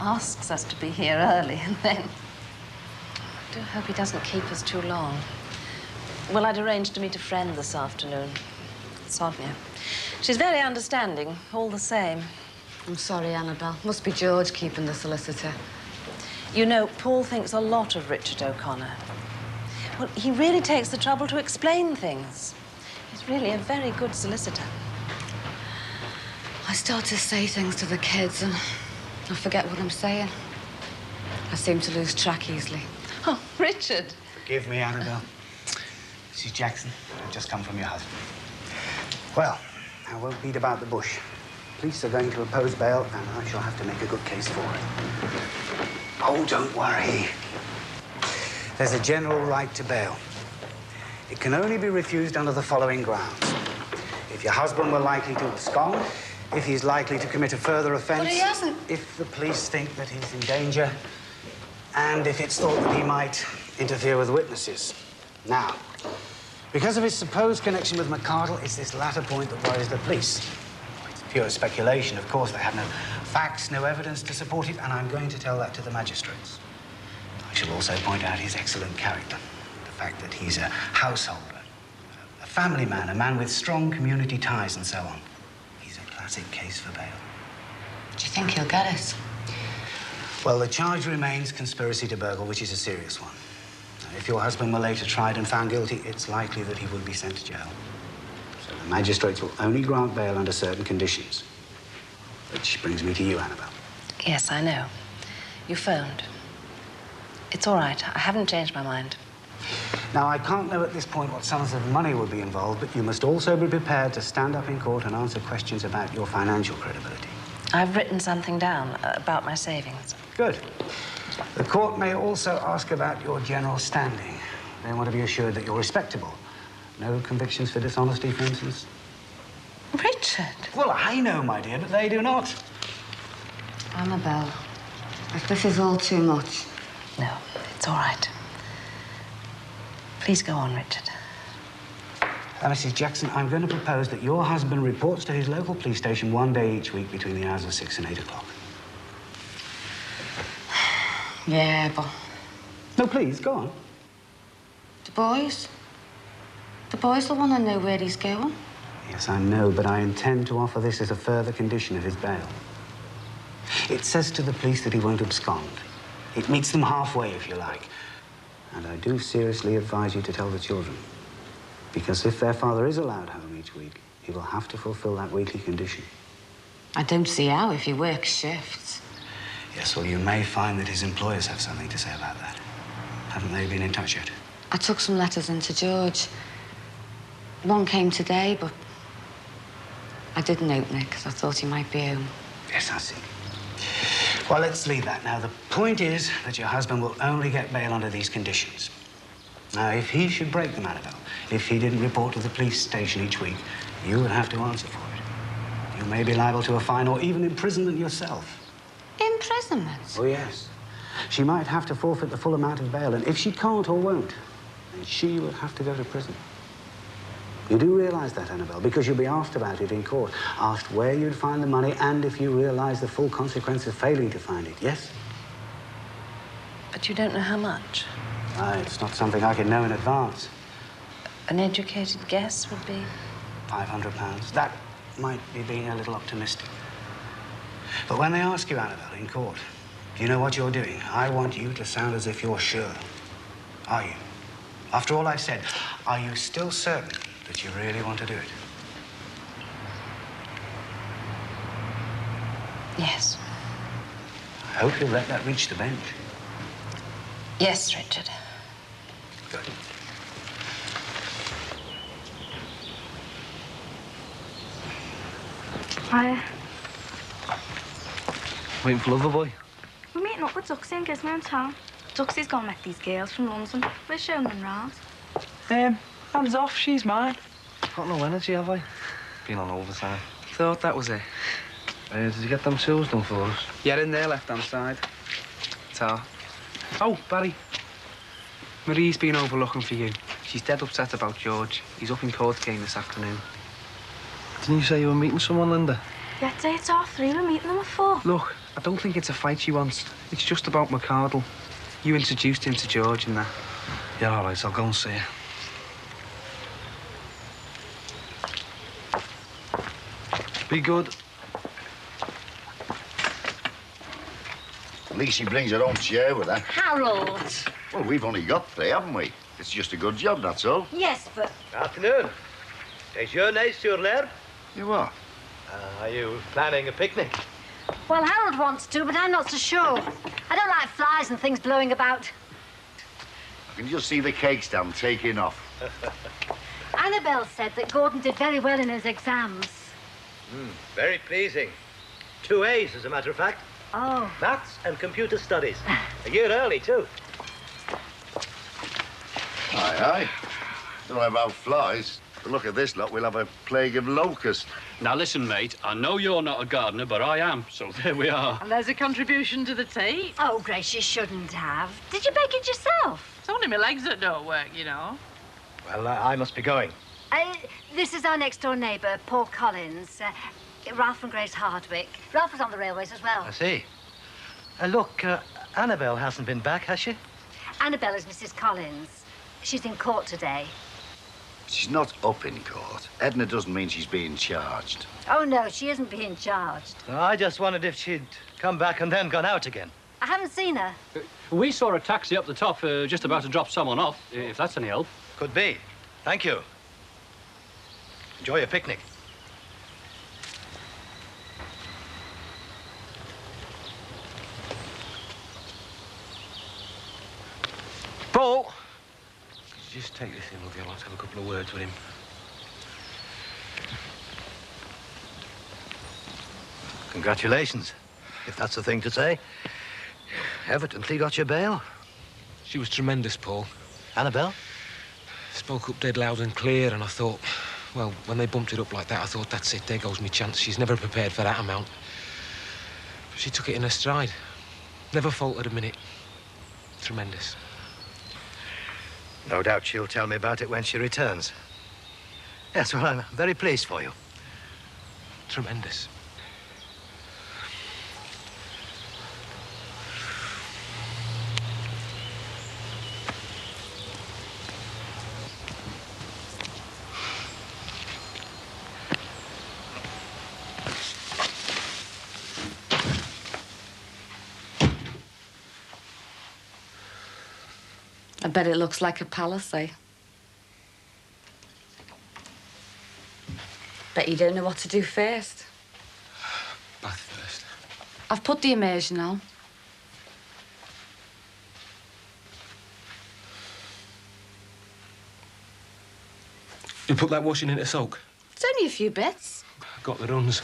Asks us to be here early, and then... I do hope he doesn't keep us too long. Well, I'd arranged to meet a friend this afternoon, Sonia. She's very understanding, all the same. I'm sorry, Annabelle. Must be George keeping the solicitor. You know, Paul thinks a lot of Richard O'Connor. Well, he really takes the trouble to explain things. He's really a very good solicitor. I start to say things to the kids and I forget what I'm saying. I seem to lose track easily. Oh, Richard. Forgive me, Annabelle. Mrs. Jackson, I've just come from your husband. Well, I won't beat about the bush. Police are going to oppose bail, and I shall have to make a good case for it. Oh, don't worry. There's a general right to bail. It can only be refused under the following grounds. If your husband were likely to abscond, if he's likely to commit a further offence... But he hasn't. If the police think that he's in danger, and if it's thought that he might interfere with witnesses. Now, because of his supposed connection with McCardle, it's this latter point that worries the police. It's pure speculation, of course. They have no facts, no evidence to support it, and I'm going to tell that to the magistrates. I shall also point out his excellent character. The fact that he's a householder, a family man, a man with strong community ties and so on. He's a classic case for bail. Do you think he'll get it? Well, the charge remains conspiracy to burgle, which is a serious one. If your husband were later tried and found guilty, it's likely that he would be sent to jail. So the magistrates will only grant bail under certain conditions. Which brings me to you, Annabelle. Yes, I know. You phoned. It's all right. I haven't changed my mind. Now, I can't know at this point what sums of money will be involved, but you must also be prepared to stand up in court and answer questions about your financial credibility. I've written something down about my savings. Good. The court may also ask about your general standing. They want to be assured that you're respectable. No convictions for dishonesty, for instance. Richard! Well, I know, my dear, but they do not. Annabelle, if this is all too much... No, it's all right. Please go on, Richard. Mrs. Jackson, I'm going to propose that your husband reports to his local police station one day each week between the hours of 6 and 8 o'clock. Yeah, but... No, please, go on. The boys? The boys will want to know where he's going. Yes, I know, but I intend to offer this as a further condition of his bail. It says to the police that he won't abscond. It meets them halfway, if you like. And I do seriously advise you to tell the children. Because if their father is allowed home each week, he will have to fulfill that weekly condition. I don't see how if he works shifts. Yes, well, you may find that his employers have something to say about that. Haven't they been in touch yet? I took some letters into George. One came today, but I didn't open it because I thought he might be home. Yes, I see. Well, let's leave that. Now, the point is that your husband will only get bail under these conditions. Now, if he should break them, Annabelle, if he didn't report to the police station each week, you would have to answer for it. You may be liable to a fine or even imprisonment yourself. Imprisonment? Oh, yes. She might have to forfeit the full amount of bail, and if she can't or won't, then she would have to go to prison. You do realise that, Annabelle, because you'll be asked about it in court, asked where you'd find the money and if you realise the full consequence of failing to find it, yes? But you don't know how much? It's not something I can know in advance. An educated guess would be? £500. That might be being a little optimistic. But when they ask you, Annabelle, in court, do you know what you're doing? I want you to sound as if you're sure. Are you? After all I've said, are you still certain that you really want to do it? Yes. I hope you'll let that reach the bench. Yes, Richard. Good. Hi. Waiting for Loverboy. We're meeting up with Duxie and Gizmo in town. Duxie's gone met these girls from London. We're showing them round. Hands off, she's mine. Got no energy, have I? Been on overtime. Thought that was it. Did you get them shoes done for us? Yeah, in there, left-hand side. Ta. Oh, Barry. Marie's been over looking for you. She's dead upset about George. He's up in court again this afternoon. Didn't you say you were meeting someone, Linda? Yeah, Day, it's 3:30. We're meeting them at 4. Look, I don't think it's a fight she wants. It's just about McCardle. You introduced him to George and that. Yeah, all right, I'll go and see her. Be good. At least she brings her own chair with her. Harold. Well, we've only got 3, haven't we? It's just a good job, that's all. Yes, but... Afternoon. Déjeuner sur l'herbe. You what? Are you planning a picnic? Well, Harold wants to, but I'm not so sure. I don't like flies and things blowing about. I can just see the cake stand taking off. Annabelle said that Gordon did very well in his exams. Very pleasing. 2 A's, as a matter of fact. Oh. Maths and computer studies. A year early, too. Aye. Don't know about flies, but look at this lot. We'll have a plague of locusts. Now, listen, mate, I know you're not a gardener, but I am, so there we are. And there's a contribution to the tea. Oh, Grace, you shouldn't have. Did you bake it yourself? It's only my legs that don't work, you know. Well, I must be going. This is our next-door neighbour, Paul Collins. Ralph and Grace Hardwick. Ralph was on the railways as well. I see. Look, Annabelle hasn't been back, has she? Annabelle is Mrs. Collins. She's in court today. She's not up in court. Edna doesn't mean she's being charged. Oh, no, she isn't being charged. I just wondered if she'd come back and then gone out again. I haven't seen her. We saw a taxi up the top, just about to drop someone off, if that's any help. Could be. Thank you. Enjoy your picnic. Paul! Could you just take this in with you? I'd like to have a couple of words with him. Congratulations, if that's the thing to say. Evidently got your bail. She was tremendous, Paul. Annabelle? Spoke up dead loud and clear, and I thought, well, when they bumped it up like that, I thought, that's it, there goes my chance. She's never prepared for that amount. But she took it in her stride. Never faltered a minute. Tremendous. No doubt she'll tell me about it when she returns. Yes, well, I'm very pleased for you. Tremendous. I bet it looks like a palace, eh? Bet you don't know what to do first. Bath first. I've put the immersion on. You put that washing into soak? It's only a few bits. Got the runs.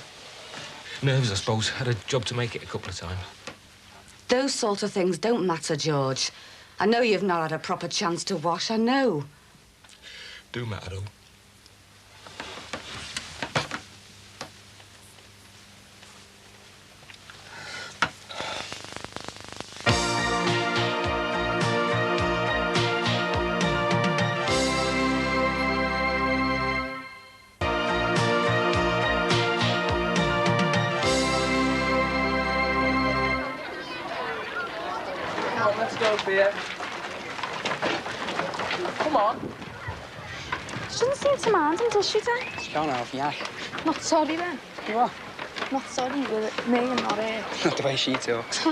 Nerves, I suppose. Had a job to make it a couple of times. Those sort of things don't matter, George. I know you've not had a proper chance to wash, I know. Do matter, though. Beer. Come on. She doesn't seem to mind him, does she, Dan? She's gone off, yeah. Not sorry, then. What? Not sorry with me and not her. Not the way she talks.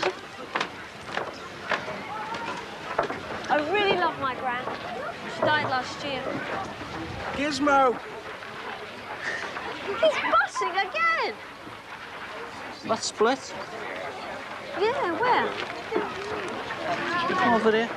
I really love my gran. She died last year. Gizmo! He's bossing again! Let's split. Yeah, where? Over there.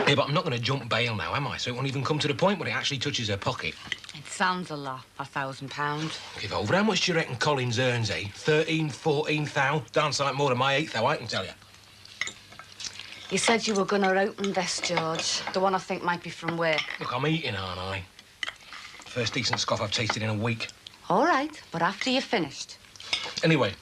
Yeah, but I'm not going to jump bail now, am I? So it won't even come to the point where it actually touches her pocket. It sounds a lot, £1,000. Give over. How much do you reckon Collins earns, eh? 13, 14 thou? Dance like more than my 8 thou, I can tell you. You said you were going to open this, George. The one I think might be from work. Look, I'm eating, aren't I? First decent scoff I've tasted in a week. All right, but after you're finished. Anyway,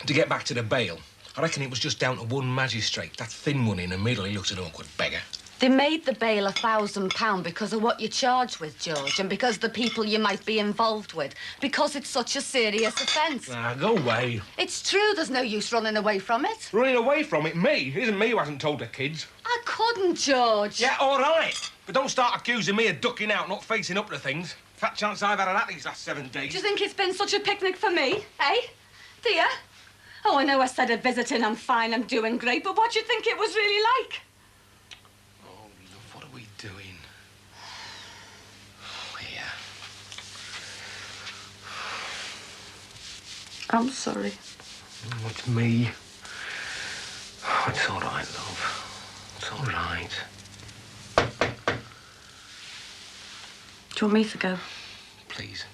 to get back to the bail, I reckon it was just down to one magistrate. That thin one in the middle, he looks an awkward beggar. They made the bail £1,000 because of what you're charged with, George, and because the people you might be involved with, because it's such a serious offence. Ah, go away. It's true, there's no use running away from it. Running away from it? Me? It isn't me who hasn't told the kids. I couldn't, George. Yeah, all right. But don't start accusing me of ducking out, not facing up to things. Fat chance I've had of that these last 7 days. Do you think it's been such a picnic for me, eh? Do you? Oh, I know I said at visiting I'm fine, I'm doing great, but what do you think it was really like? Oh, love, what are we doing? Oh, here. I'm sorry. Oh, it's me. Oh, it's all right, love. It's all right. Do you want me to go? Please.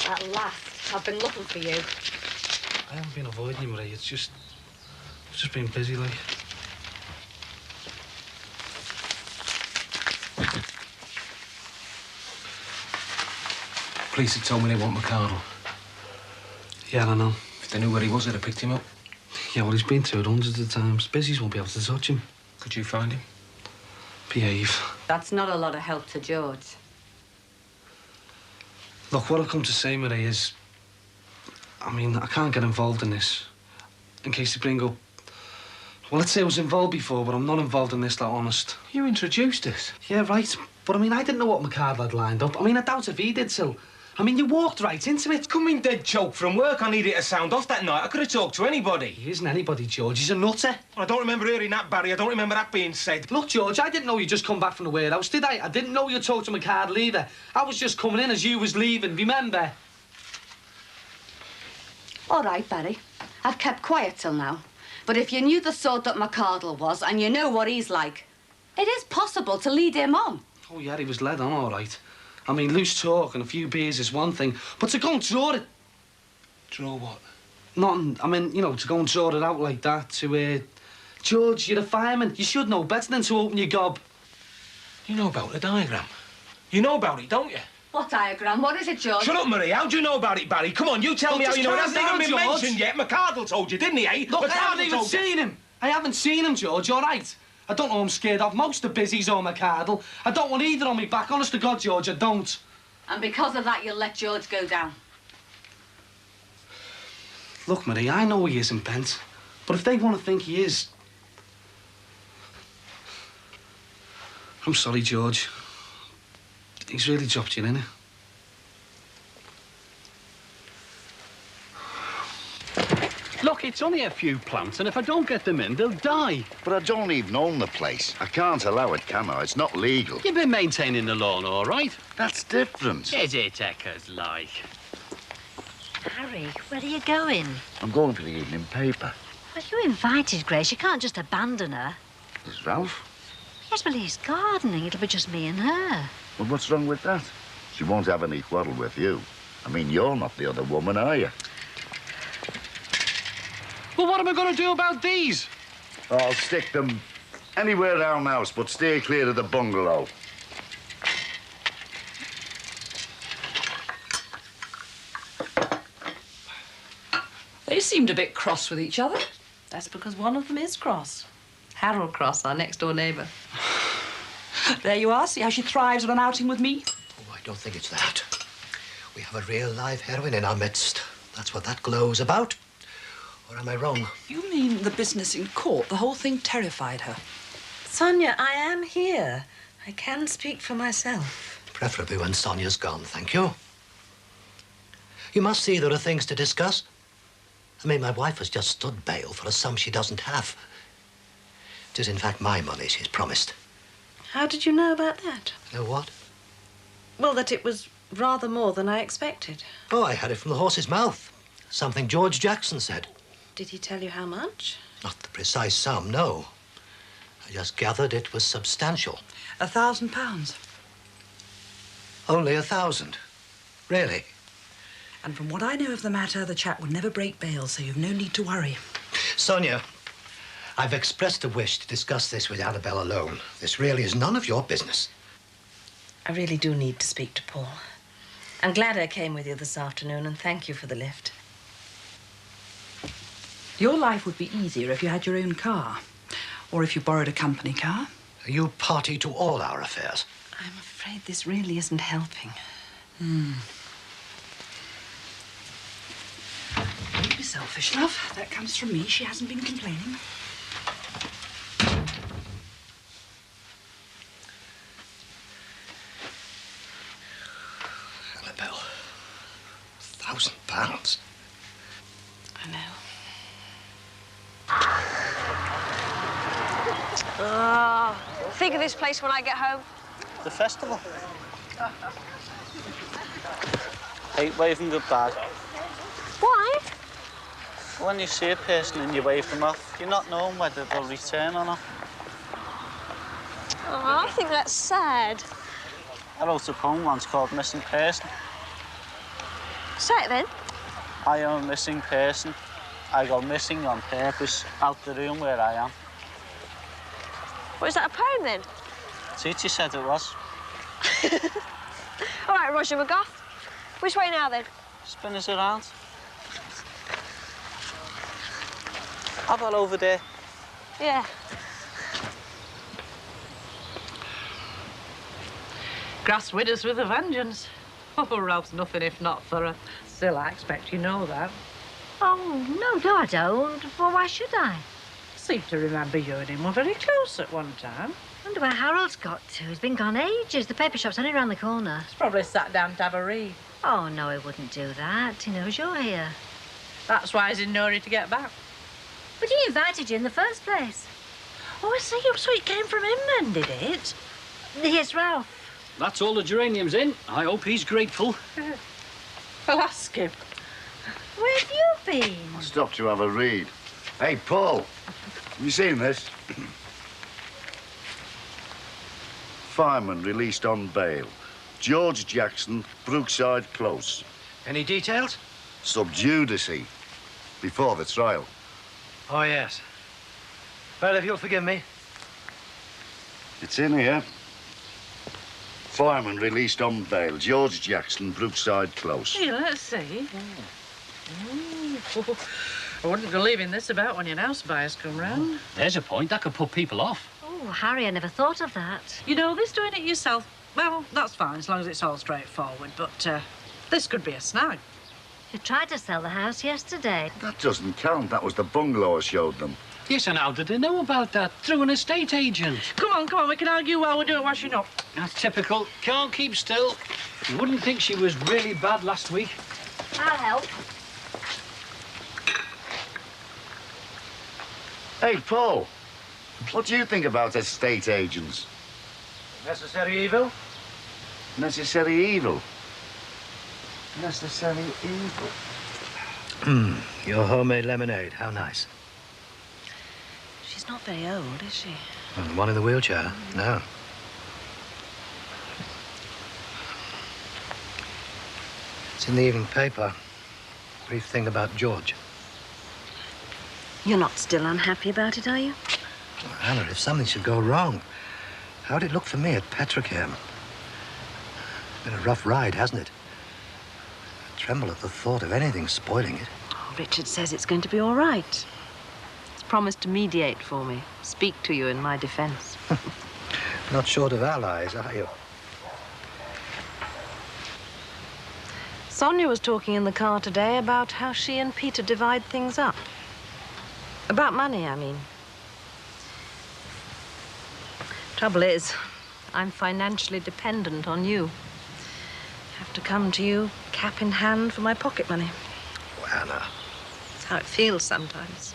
At last. I've been looking for you. I haven't been avoiding you, Marie. It's just been busy, like. Police had told me they want McCardle. Yeah, I know. If they knew where he was, they'd have picked him up. Yeah, well, he's been through it hundreds of times. Busies won't be able to touch him. Could you find him? Behave. That's not a lot of help to George. Look, what I've come to say, Marie, is... I mean, I can't get involved in this. In case you bring up... Well, let's say I was involved before, but I'm not involved in this, like, honest. You introduced us. Yeah, right. But, I mean, I didn't know what McCardle had lined up. I mean, I doubt if he did, so... I mean, you walked right into it. Coming dead choke from work. I needed to sound off that night. I could have talked to anybody. He isn't anybody, George. He's a nutter. I don't remember hearing that, Barry. I don't remember that being said. Look, George, I didn't know you just come back from the warehouse, did I? I didn't know you talked to McCardle either. I was just coming in as you was leaving, remember? All right, Barry. I've kept quiet till now. But if you knew the sort that McCardle was, and you know what he's like, it is possible to lead him on. Oh, yeah, he was led on, all right. I mean, loose talk and a few beers is one thing, but to go and draw it... Draw what? Nothing. I mean, you know, to go and draw it out like that, to, George, you're a fireman. You should know better than to open your gob. You know about the diagram? You know about it, don't you? What diagram? What is it, George? Shut up, Marie. How do you know about it, Barry? Come on, you tell me how you know. It hasn't even been mentioned yet. McCardle told you, didn't he, eh? Look, McCardle I haven't even seen him. I haven't seen him, George, all right? I don't know who I'm scared of. Most of Busy's or McCardle. I don't want either on me back. Honest to God, George, I don't. And because of that, you'll let George go down. Look, Marie, I know he isn't bent. But if they want to think he is... I'm sorry, George. He's really dropped you in it. Look, it's only a few plants, and if I don't get them in, they'll die. But I don't even own the place. I can't allow it, can I? It's not legal. You've been maintaining the lawn, all right? That's different. Is it, Eckers, like? Harry, where are you going? I'm going for the evening paper. Well, you invited Grace. You can't just abandon her. Is Ralph? Yes, well, he's gardening. It'll be just me and her. Well, what's wrong with that? She won't have any quarrel with you. I mean, you're not the other woman, are you? Well, what am I going to do about these? I'll stick them anywhere around the house, but stay clear of the bungalow. They seemed a bit cross with each other. That's because one of them is cross. Harold Cross, our next-door neighbour. There you are. See how she thrives on an outing with me? Oh, I don't think it's that. We have a real live heroine in our midst. That's what that glow's about. Or am I wrong? You mean the business in court? The whole thing terrified her. Sonia, I am here. I can speak for myself. Preferably when Sonia's gone, thank you. You must see there are things to discuss. I mean, my wife has just stood bail for a sum she doesn't have. It is, in fact, my money she's promised. How did you know about that? Know what? Well, that it was rather more than I expected. Oh, I had it from the horse's mouth. Something George Jackson said. Did he tell you how much? Not the precise sum, no. I just gathered it was substantial. £1,000. Only 1,000. Really? And from what I know of the matter, the chap would never break bail, so you've no need to worry. Sonia, I've expressed a wish to discuss this with Annabelle alone. This really is none of your business. I really do need to speak to Paul. I'm glad I came with you this afternoon, and thank you for the lift. Your life would be easier if you had your own car, or if you borrowed a company car. Are you party to all our affairs? I'm afraid this really isn't helping. Don't be selfish, love. That comes from me. She hasn't been complaining. Annabelle, £1,000. I know. Think of this place when I get home. The festival. Hate waving goodbye. Why? When you see a person and you wave them off, you're not knowing whether they'll return or not. Oh, I think that's sad. I wrote a poem once called Missing Person. Say it then. I am a missing person. I go missing on purpose out the room where I am. Was that a poem then? Teacher said it was. All right, Roger McGough. Which way now then? Spin us around. How about over there? Yeah. Grass widows with a vengeance. Oh, Ralph's nothing if not thorough. Still, I expect you know that. Oh, no, I don't. Well, why should I? Seem to remember you and him were very close at one time. Wonder where Harold's got to. He's been gone ages. The paper shop's only round the corner. He's probably sat down to have a read. Oh, no, he wouldn't do that. He knows you're here. That's why he's in no hurry to get back. But he invited you in the first place. Oh, I see. So it came from him then, did it? Yes, Ralph. That's all the geraniums in. I hope he's grateful. I'll ask him. Where have you been? I stopped to have a read. Hey, Paul, have you seen this? Fireman released on bail. George Jackson, Brookside Close. Any details? Sub judice before the trial. Oh, yes. Well, if you'll forgive me. It's in here. Fireman released on bail. George Jackson, Brookside Close. Here, let's see. Oh. I wouldn't go leaving this about when your house buyers come round. There's a point. That could put people off. Oh, Harry, I never thought of that. You know, this doing it yourself, well, that's fine, as long as it's all straightforward. But this could be a snag. You tried to sell the house yesterday. That doesn't count. That was the bungalow I showed them. Yes, and how did they know about that? Through an estate agent. Come on, we can argue while we're doing washing up. That's typical. Can't keep still. You wouldn't think she was really bad last week. I'll help. Hey, Paul, what do you think about estate agents? Necessary evil? Necessary evil? Necessary evil? Your homemade lemonade, how nice. She's not very old, is she? The one in the wheelchair? No. It's in the evening paper. Brief thing about George. You're not still unhappy about it, are you? Well, Anna, if something should go wrong, how'd it look for me at Petrochem? It's been a rough ride, hasn't it? I tremble at the thought of anything spoiling it. Oh, Richard says it's going to be all right. He's promised to mediate for me, speak to you in my defense. Not short of allies, are you? Sonia was talking in the car today about how she and Peter divide things up. About money, I mean. Trouble is, I'm financially dependent on you. Have to come to you cap in hand for my pocket money. Oh, Anna. That's how it feels sometimes.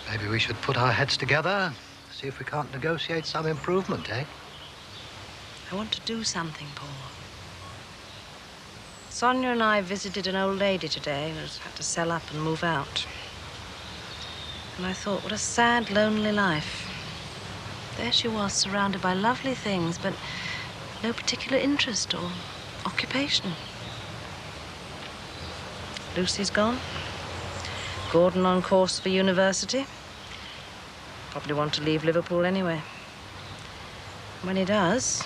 Maybe we should put our heads together, see if we can't negotiate some improvement, eh? I want to do something, Paul. Sonia and I visited an old lady today who's had to sell up and move out. And I thought, what a sad, lonely life. There she was, surrounded by lovely things, but no particular interest or occupation. Lucy's gone. Gordon on course for university. Probably want to leave Liverpool anyway. When he does,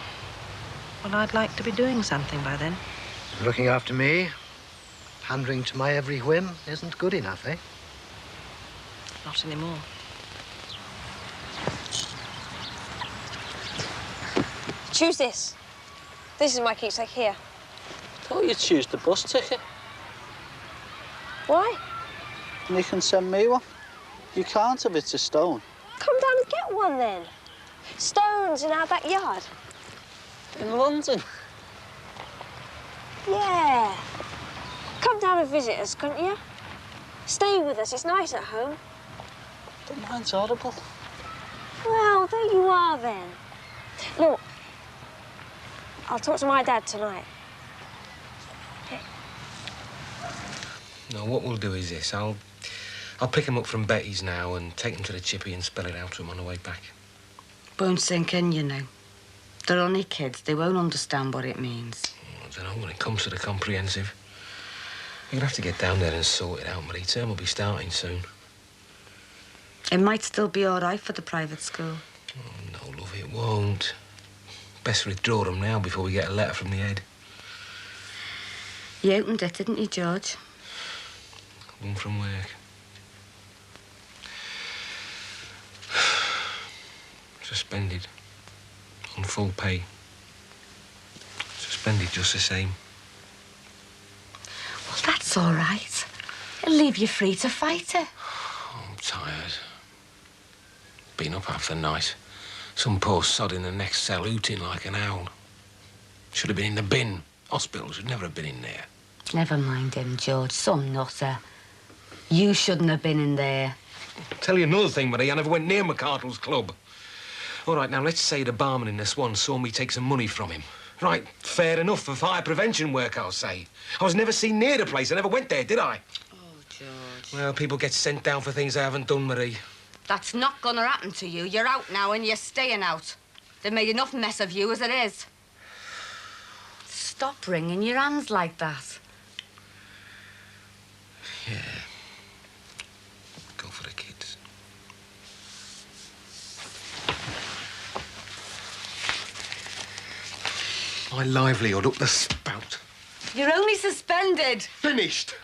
well, I'd like to be doing something by then. Looking after me, pandering to my every whim, isn't good enough, eh? Not anymore. Choose this. This is my keepsake here. Thought you'd choose the bus ticket. Why? And you can send me one. You can't if it's a stone. Come down and get one then. Stones in our backyard. In London? Yeah. Come down and visit us, couldn't you? Stay with us. It's nice at home. But mine's horrible. Well, there you are then. Look, I'll talk to my dad tonight. No, what we'll do is this. I'll pick him up from Betty's now and take him to the chippy and spell it out to him on the way back. Won't sink in, you know. They're only kids. They won't understand what it means. I don't know, when it comes to the comprehensive. You're gonna have to get down there and sort it out, Marie. Term will be starting soon. It might still be all right for the private school. Oh, no, love, it won't. Best withdraw them now before we get a letter from the head. You opened it, didn't you, George? One from work. Suspended. On full pay. Suspended just the same. Well, that's all right. It'll leave you free to fight it. I'm tired. Been up half the night. Some poor sod in the next cell hooting like an owl. Should have been in the bin. Hospital should never have been in there. Never mind him, George. Some nutter. You shouldn't have been in there. I'll tell you another thing, Marie. I never went near McCardle's club. All right, now, let's say the barman in the Swan saw me take some money from him. Right, fair enough for fire prevention work, I'll say. I was never seen near the place. I never went there, did I? Oh, George. Well, people get sent down for things they haven't done, Marie. That's not gonna happen to you. You're out now and you're staying out. They've made enough mess of you as it is. Stop wringing your hands like that. Yeah. Go for the kids. My livelihood up the spout. You're only suspended. Finished.